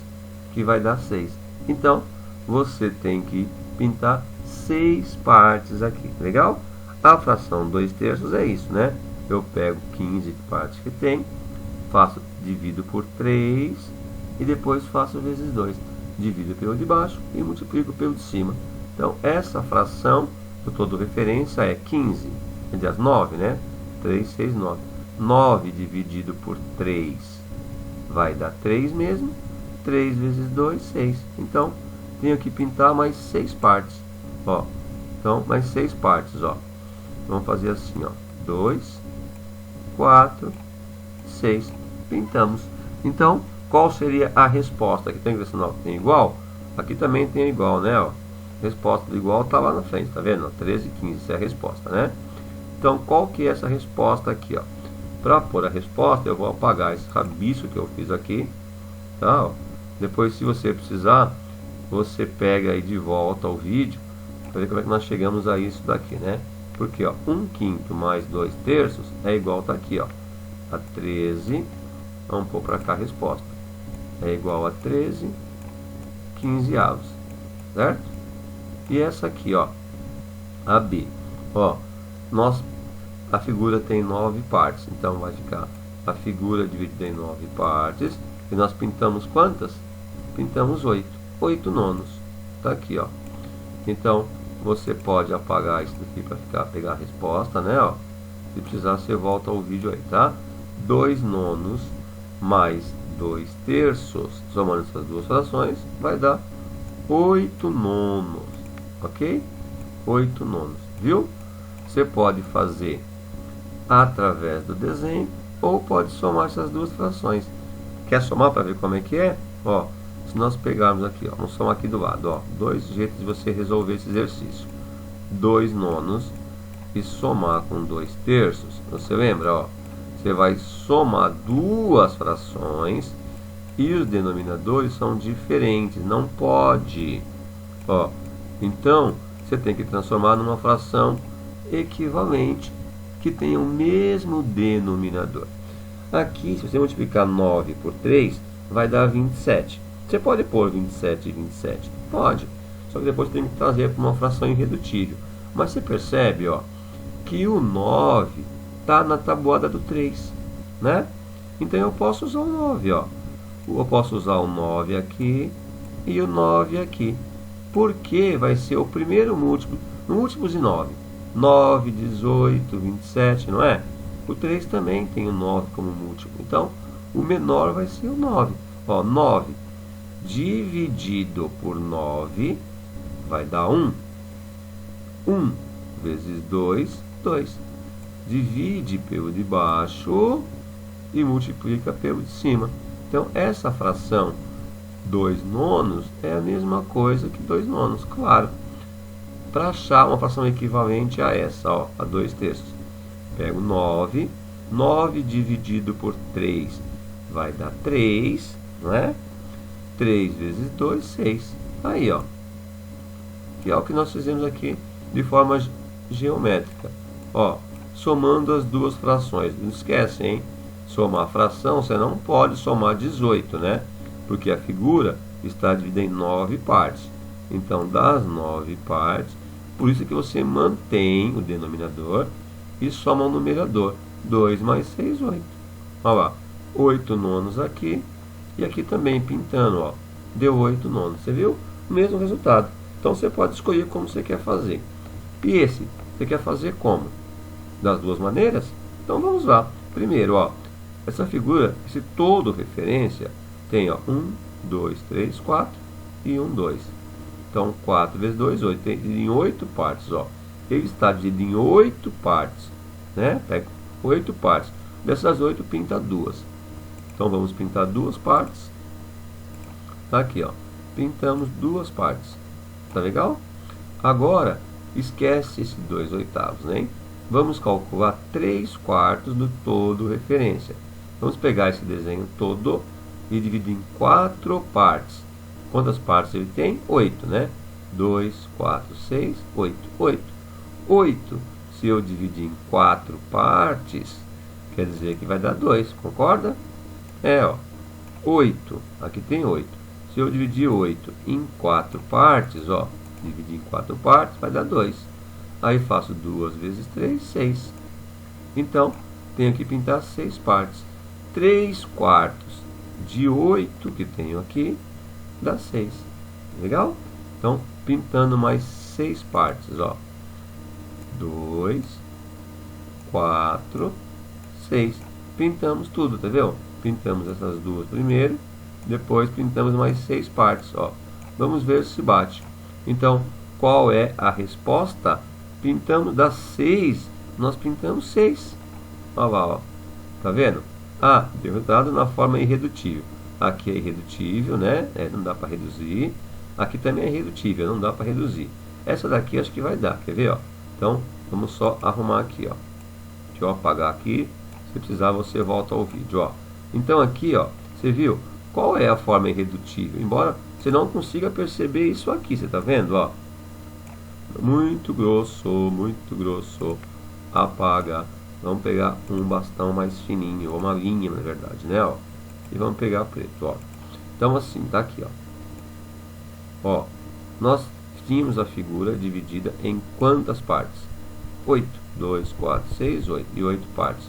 que vai dar 6. Então, você tem que pintar 6 partes aqui. Legal? A fração 2/3 é isso, né? Eu pego 15 partes que tem, divido por 3 e depois faço vezes 2. Divido pelo de baixo e multiplico pelo de cima. Então, essa fração, eu estou dando referência, é 15. Aliás, 9, né? 3, 6, 9. 9 dividido por 3 vai dar 3 mesmo. 3 vezes 2, 6. Então, tenho que pintar mais 6 partes. Ó. Então, mais 6 partes, ó. Vamos fazer assim, ó. 2, 4, 6. Pintamos. Então, qual seria a resposta? Aqui tem que ver se não tem igual. Aqui também tem igual, né? Ó. Resposta do igual está lá na frente, tá vendo? 13 e 15, essa é a resposta, né? Então, qual que é essa resposta aqui, ó? Para pôr a resposta, eu vou apagar esse rabisco que eu fiz aqui, tá? Ó. Depois, se você precisar, você pega aí de volta o vídeo para ver como é que nós chegamos a isso daqui, né? Porque, ó, 1/5 mais 2/3 é igual, tá aqui, ó, a 13. Vamos pôr para cá a resposta. É igual a 13 15avos, certo? E essa aqui, ó, a B. Ó, a figura tem 9 partes, então vai ficar a figura dividida em 9 partes. E nós pintamos quantas? Pintamos 8. 8 nonos. Tá aqui, ó. Então, você pode apagar isso daqui para pegar a resposta, né, ó. Se precisar, você volta ao vídeo aí, tá? 2 nonos mais 2/3, somando essas duas frações, vai dar 8 nonos, ok? 8 nonos, viu? Você pode fazer através do desenho ou pode somar essas duas frações. Quer somar para ver como é que é? Ó, se nós pegarmos aqui, ó, vamos somar aqui do lado, ó, 2 jeitos de você resolver esse exercício. 2 nonos e somar com 2/3, você lembra, ó? Você vai somar duas frações e os denominadores são diferentes, não pode. Ó, então, você tem que transformar numa fração equivalente que tenha o mesmo denominador. Aqui, se você multiplicar 9 por 3, vai dar 27. Você pode pôr 27 e 27? Pode. Só que depois tem que trazer para uma fração irredutível. Mas você percebe, ó, que o 9 está na tabuada do 3, né? Então eu posso usar o 9, ó. Eu posso usar o 9 aqui e o 9 aqui. Porque vai ser o primeiro múltiplo, no múltiplo de 9. 9, 18, 27, não é? O 3 também tem o 9 como múltiplo. Então, o menor vai ser o 9. Ó, 9 dividido por 9 vai dar 1. 1 vezes 2, 2. Divide pelo de baixo e multiplica pelo de cima. Então, essa fração 2 nonos é a mesma coisa que 2 nonos, claro. Para achar uma fração equivalente a essa, ó, a 2/3, pego 9. 9 dividido por 3 vai dar 3, não é? 3 vezes 2, 6. Aí, ó. Que é o que nós fizemos aqui de forma geométrica. Ó, somando as duas frações. Não esquece, hein? Somar a fração, você não pode somar 18, né? Porque a figura está dividida em 9 partes. Então, das 9 partes, por isso que você mantém o denominador e soma o numerador. 2 mais 6, 8. Olha lá, 8 nonos aqui. E aqui também pintando, ó, deu 8 nonos. Você viu? O mesmo resultado. Então, você pode escolher como você quer fazer. E esse, você quer fazer como? Das duas maneiras? Então, vamos lá. Primeiro, ó, essa figura, esse todo referência, tem, ó, 1, 2, 3, 4 e 1, 2. Então, 4 vezes 2, 8. Tem em 8 partes, ó. Ele está dividido em 8 partes, né? Pega 8 partes. Dessas 8, pinta 2. Então vamos pintar duas partes. Tá aqui, ó. Pintamos duas partes. Tá legal? Agora, esquece esse 2/8, né? Vamos calcular 3/4 do todo referência. Vamos pegar esse desenho todo e dividir em 4 partes. Quantas partes ele tem? 8, né? 2, 4, 6, 8. 8. 8, se eu dividir em 4 partes, quer dizer que vai dar 2, concorda? Ó. 8, aqui tem 8. Se eu dividir 8 em 4 partes, ó, dividir em 4 partes, vai dar 2. Aí faço 2 vezes 3, 6. Então, tenho que pintar 6 partes. 3/4 de 8 que tenho aqui, dá 6. Legal? Então, pintando mais 6 partes, ó. 2, 4, 6. Pintamos tudo, tá vendo? Pintamos essas duas primeiro, depois pintamos mais 6 partes, ó. Vamos ver se bate. Então, qual é a resposta? Pintamos das 6, nós pintamos 6. Olha lá, ó. Tá vendo? Ah, derrotado na forma irredutível. Aqui é irredutível, né? Não dá para reduzir. Aqui também é irredutível, não dá para reduzir. Essa daqui acho que vai dar, quer ver, ó? Então, vamos só arrumar aqui, ó. Deixa eu apagar aqui. Se precisar, você volta ao vídeo, ó. Então aqui, ó, você viu? Qual é a forma irredutível? Embora você não consiga perceber isso aqui, você tá vendo, ó? Muito grosso. Apaga. Vamos pegar um bastão mais fininho, ou uma linha, na verdade, né, ó. E vamos pegar preto, ó. Então assim, tá aqui, ó. Ó, nós tínhamos a figura dividida em quantas partes? 8. 2, 4, 6, 8. E 8 partes.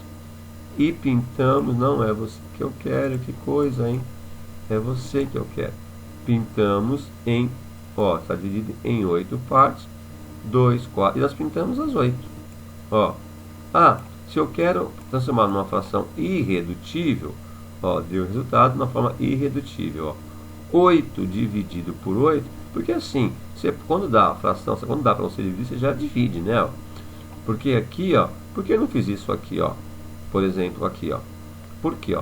E pintamos, não é você que eu quero, que coisa, hein? É você que eu quero. Pintamos em, ó, está dividido em 8 partes. 2, 4. E nós pintamos as 8. Ó. Ah, se eu quero transformar numa fração irredutível, ó, deu resultado na forma irredutível, ó. 8 dividido por 8, porque assim, você, quando dá a fração, quando dá para você dividir, você já divide, né? Ó. Porque aqui, ó, por que eu não fiz isso aqui, ó? Por exemplo, aqui, ó. Porque, ó,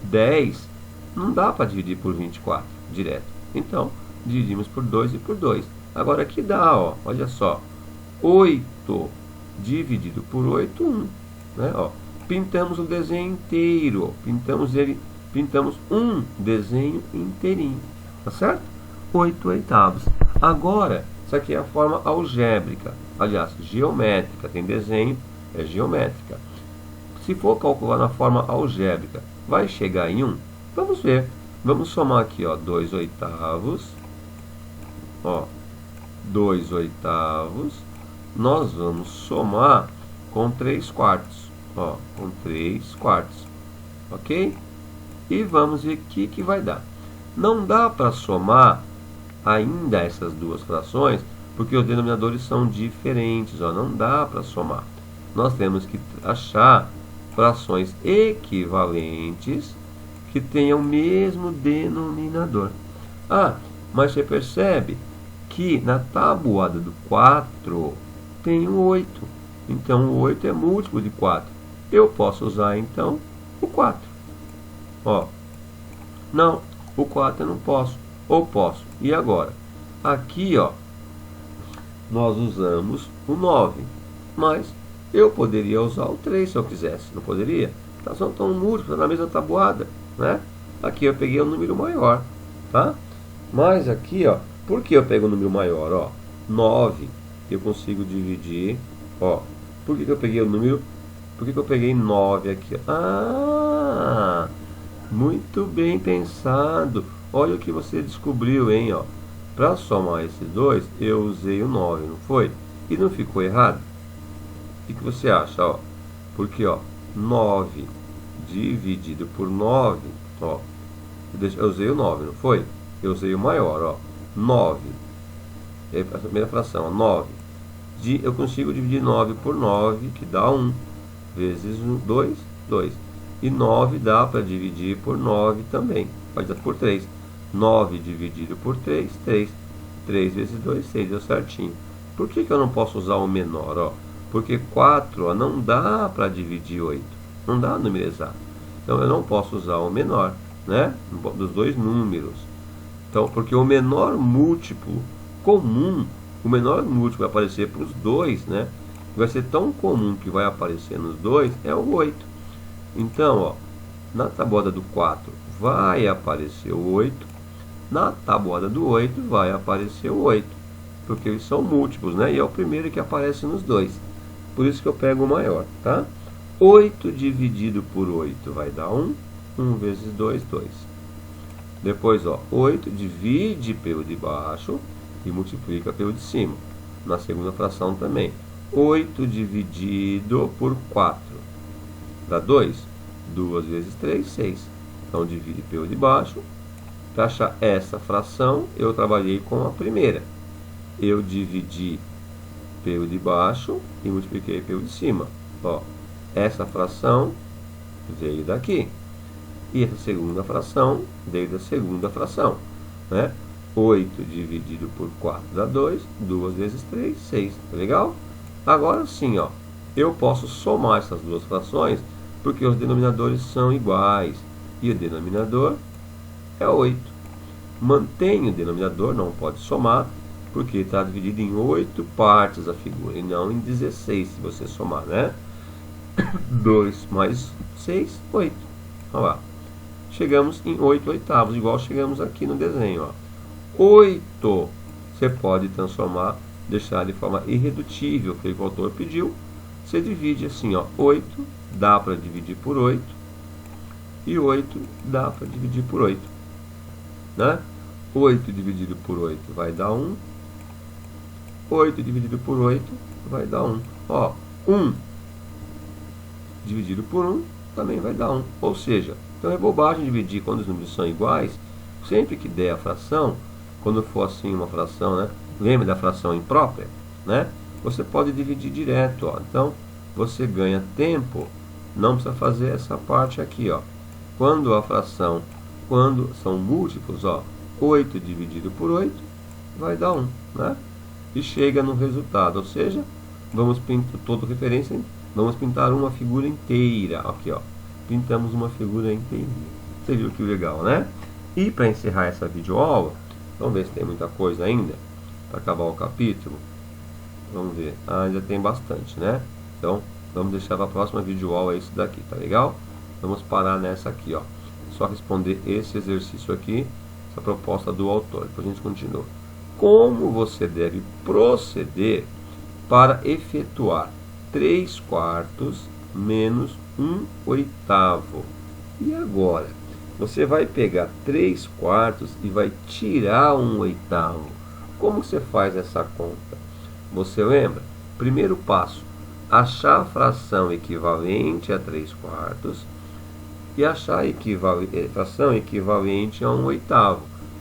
10 não dá para dividir por 24 direto. Então, dividimos por 2 e por 2. Agora aqui dá, ó, olha só. 8 dividido por 8, 1. Né, ó. Pintamos o desenho inteiro. Pintamos um desenho inteirinho. Tá certo? 8/8. Agora, isso aqui é a forma algébrica. Aliás, geométrica. Tem desenho, é geométrica. Se for calcular na forma algébrica, vai chegar em 1? Vamos ver. Vamos somar aqui, ó, 2/8. Ó, 2/8. Nós vamos somar com 3/4. Ó, com 3/4. Ok? E vamos ver o que vai dar. Não dá para somar ainda essas duas frações, porque os denominadores são diferentes. Ó, não dá para somar. Nós temos que achar frações equivalentes que tenham o mesmo denominador. Ah, mas você percebe que na tabuada do 4 tem um 8. Então o 8 é múltiplo de 4. Eu posso usar então o 4. Ó, não, o 4 eu não posso. Ou posso. E agora? Aqui, ó, nós usamos o 9. Mas eu poderia usar o 3 se eu quisesse. Não poderia? Tá, só tão múltiplos na mesma tabuada, né? Aqui eu peguei um número maior, tá? Mas aqui, ó, por que eu pego um número maior? Ó, 9 eu consigo dividir, ó. Por que eu peguei o número? Por que eu peguei 9 aqui? Ó? Ah, muito bem pensado. Olha o que você descobriu, hein, ó. Para somar esses dois, eu usei o 9, não foi? E não ficou errado? O que você acha, ó? Porque, ó, 9 dividido por 9, ó. Eu usei o 9, não foi? Eu usei o maior, ó. 9. É a primeira fração, ó, 9. Eu consigo dividir 9 por 9, que dá 1. Vezes 2, 2. E 9 dá para dividir por 9 também. Pode dar por 3. 9 dividido por 3, 3. 3 vezes 2, 6. Deu certinho. Por que eu não posso usar o menor, ó? Porque 4, ó, não dá para dividir 8. Não dá número exato. Então, eu não posso usar o menor, né, dos dois números. Então, porque o menor múltiplo comum, o menor múltiplo vai aparecer para os dois, né, vai ser tão comum que vai aparecer nos dois, é o 8. Então, ó, na tabuada do 4 vai aparecer o 8, na tabuada do 8 vai aparecer o 8, porque eles são múltiplos, né, e é o primeiro que aparece nos dois. Por isso que eu pego o maior, tá? 8 dividido por 8 vai dar 1. 1 vezes 2, 2. Depois, ó, 8 divide pelo de baixo e multiplica pelo de cima. Na segunda fração também. 8 dividido por 4 dá 2. 2 vezes 3, 6. Então, divide pelo de baixo. Para achar essa fração, eu trabalhei com a primeira. Eu dividi pelo de baixo e multipliquei pelo de cima. Ó, essa fração veio daqui. E essa segunda fração veio da segunda fração, né? 8 dividido por 4 dá 2. 2 vezes 3, 6. Tá legal? Agora sim, ó, eu posso somar essas duas frações porque os denominadores são iguais. E o denominador é 8. Mantém o denominador, não pode somar, porque está dividido em 8 partes a figura, e não em 16, se você somar, né? 2 mais 6, 8. Olha lá. Chegamos em 8 oitavos, igual chegamos aqui no desenho, ó. 8 você pode transformar, deixar de forma irredutível, que o autor pediu. Você divide assim, ó, 8 dá para dividir por 8 e 8 dá para dividir por 8, né? 8 dividido por 8 vai dar 1. 8 dividido por 8 vai dar 1. Ó, 1 dividido por 1 também vai dar 1. Ou seja, então é bobagem dividir quando os números são iguais. Sempre que der a fração, quando for assim uma fração, né? Lembra da fração imprópria, né? Você pode dividir direto, ó. Então, você ganha tempo. Não precisa fazer essa parte aqui, ó. Quando a fração, quando são múltiplos, ó, 8 dividido por 8 vai dar 1, né? E chega no resultado, ou seja, vamos pintar todo referência, vamos pintar uma figura inteira, aqui, ó. Pintamos uma figura inteirinha. Você viu que legal, né? E para encerrar essa videoaula, vamos ver se tem muita coisa ainda para acabar o capítulo. Vamos ver, ainda tem bastante, né? Então, vamos deixar para a próxima videoaula isso daqui, tá legal? Vamos parar nessa aqui, ó. Só responder esse exercício aqui, essa proposta do autor. Depois a gente continua. Como você deve proceder para efetuar 3/4 menos 1/8? E agora? Você vai pegar 3/4 e vai tirar 1/8. Como você faz essa conta? Você lembra? Primeiro passo, achar a fração equivalente a 3/4 e achar a fração equivalente a 1/8,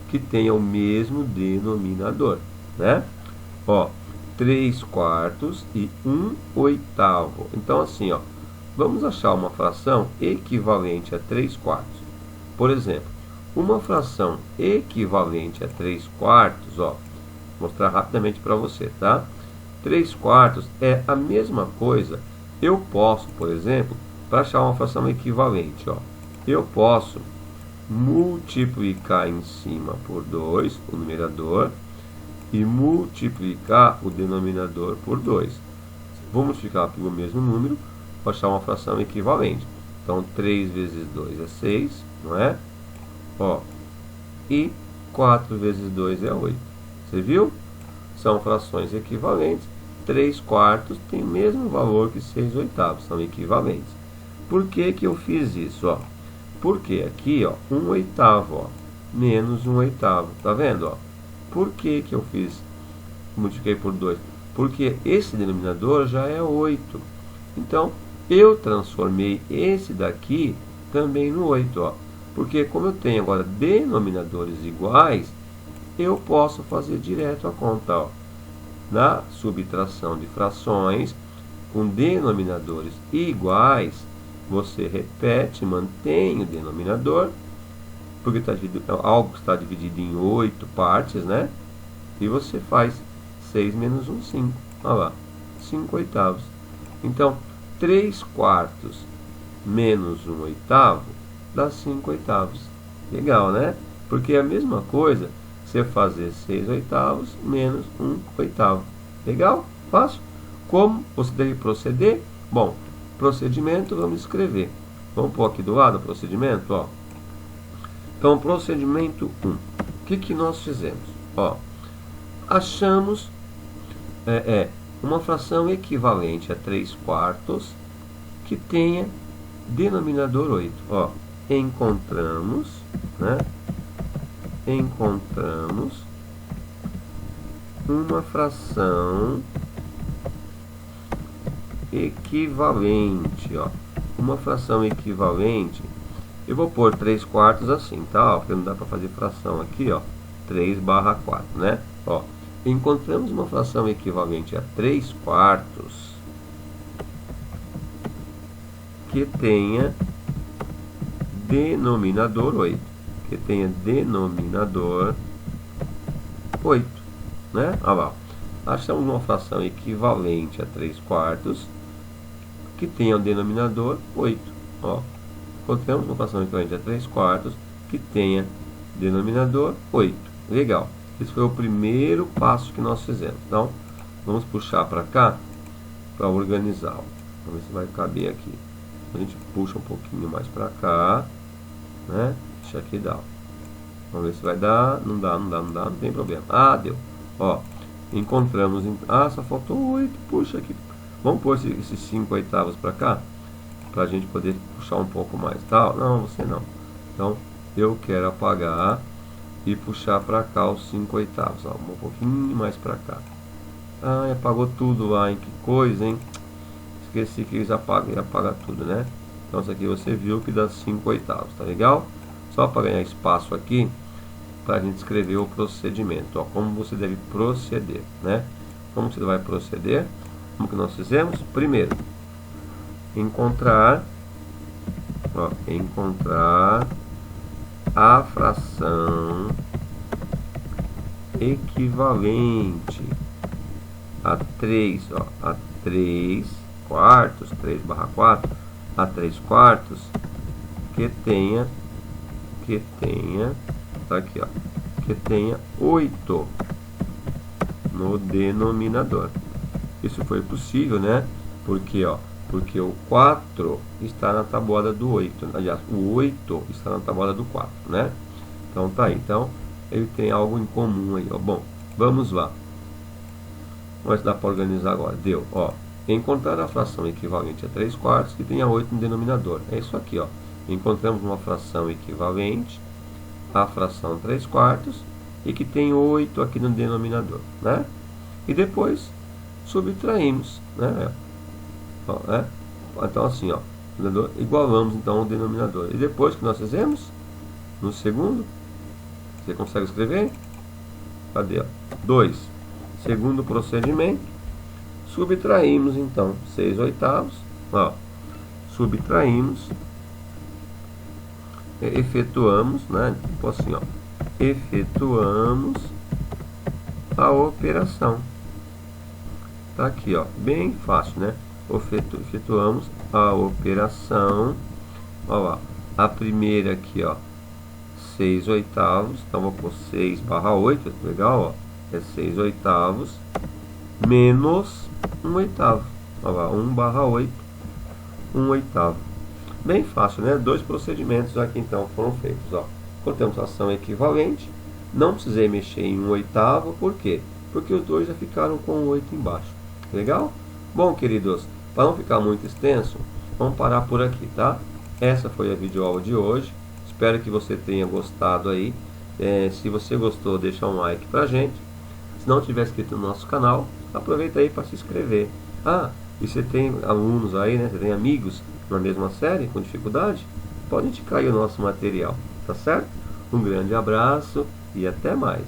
que tenha o mesmo denominador, né? Ó, 3/4 e 1/8. Então assim, ó, vamos achar uma fração equivalente a 3/4. Por exemplo, uma fração equivalente a 3/4, ó, vou mostrar rapidamente para você, tá? 3/4 é a mesma coisa. Eu posso, por exemplo, para achar uma fração equivalente, ó, eu posso multiplicar em cima por 2, o numerador, e multiplicar o denominador por 2. Vou multiplicar pelo mesmo número para achar uma fração equivalente. Então, 3 vezes 2 é 6, não é? Ó, e 4 vezes 2 é 8. Você viu? São frações equivalentes. 3/4 tem o mesmo valor que 6/8, são equivalentes. Por que que eu fiz isso, ó? Porque aqui, ó, 1/8, ó, menos 1/8, tá vendo, ó? Por que que eu multipliquei por 2? Porque esse denominador já é 8. Então, eu transformei esse daqui também no 8, ó. Porque como eu tenho agora denominadores iguais, eu posso fazer direto a conta, ó. Na subtração de frações com denominadores iguais, você repete, mantém o denominador, porque algo está dividido em 8 partes, né? E você faz 6 menos 1, 5. Olha lá, 5/8. Então, 3/4 menos 1/8 dá 5 oitavos. Legal, né? Porque é a mesma coisa você fazer 6 oitavos menos 1 oitavo. Legal? Fácil? Como você deve proceder? Bom, procedimento, vamos escrever. Vamos pôr aqui do lado o procedimento, ó. Então, procedimento 1. O que nós fizemos? Ó, achamos uma fração equivalente a 3/4 que tenha denominador 8. Ó, encontramos, né? Encontramos uma fração equivalente, ó. Uma fração equivalente, eu vou pôr 3/4 assim, tá? Ó, porque não dá para fazer fração aqui, ó. 3/4, né? Ó, encontramos uma fração equivalente a 3/4 que tenha denominador 8. Que tenha denominador 8, né? Olha lá. Achamos uma fração equivalente a 3/4 que tenha o denominador 8. Ó, encontramos uma fração equivalente a 3/4 que tenha denominador 8. Legal. Esse foi o primeiro passo que nós fizemos. Então, vamos puxar para cá para organizar. Vamos ver se vai caber aqui. A gente puxa um pouquinho mais para cá, né? Deixa aqui dar. Vamos ver se vai dar. Não dá, não tem problema. Ah, deu. Ó, encontramos. Ah, só faltou 8. Puxa aqui. Vamos pôr esses 5 oitavos para cá, para a gente poder puxar um pouco mais, tá? Não, você não. Então, eu quero apagar e puxar para cá os 5 oitavos. Ó, um pouquinho mais para cá. Ah, apagou tudo lá, hein? Que coisa, hein? Esqueci que eles apagam, ia apagar tudo, né? Então, isso aqui você viu que dá 5 oitavos, tá legal? Só para ganhar espaço aqui, para a gente escrever o procedimento. Ó, como você deve proceder, né? Como você vai proceder? Como que nós fizemos? Primeiro, encontrar a fração equivalente a 3, ó, a 3/4, 3/4, a 3/4 que tenha, tá aqui, ó, que tenha 8 no denominador. Isso foi possível, né? Porque o 4 está na tabuada do 8. Aliás, o 8 está na tabuada do 4, né? Então tá aí. Então, ele tem algo em comum aí, ó. Bom, vamos lá. Vamos dar para organizar agora. Deu, ó. Encontrar a fração equivalente a 3/4 que tenha 8 no denominador. É isso aqui, ó. Encontramos uma fração equivalente à fração 3/4 e que tem 8 aqui no denominador, né? E depois subtraímos, né? Ó, então assim, ó, igualamos então o denominador. E depois que nós fizemos, no segundo, você consegue escrever? Cadê? 2. Segundo procedimento, subtraímos então 6 oitavos, ó, subtraímos, efetuamos, né? Tipo assim, ó, efetuamos a operação. Tá aqui, ó, bem fácil, né? Efetuamos a operação. Ó lá, a primeira aqui, ó, 6 oitavos. Então vou pôr 6/8, legal, ó, é 6 oitavos menos 1 oitavo. Ó lá, 1/8, 1 oitavo. Bem fácil, né? Dois procedimentos aqui então foram feitos, ó. Encontramos ação equivalente. Não precisei mexer em 1 oitavo, por quê? Porque os dois já ficaram com 8 embaixo. Legal? Bom, queridos, para não ficar muito extenso, vamos parar por aqui, tá? Essa foi a videoaula de hoje. Espero que você tenha gostado aí. Se você gostou, deixa um like pra gente. Se não tiver inscrito no nosso canal, aproveita aí para se inscrever. Ah, e você tem alunos aí, né? Você tem amigos na mesma série com dificuldade? Pode indicar aí o nosso material, tá certo? Um grande abraço e até mais.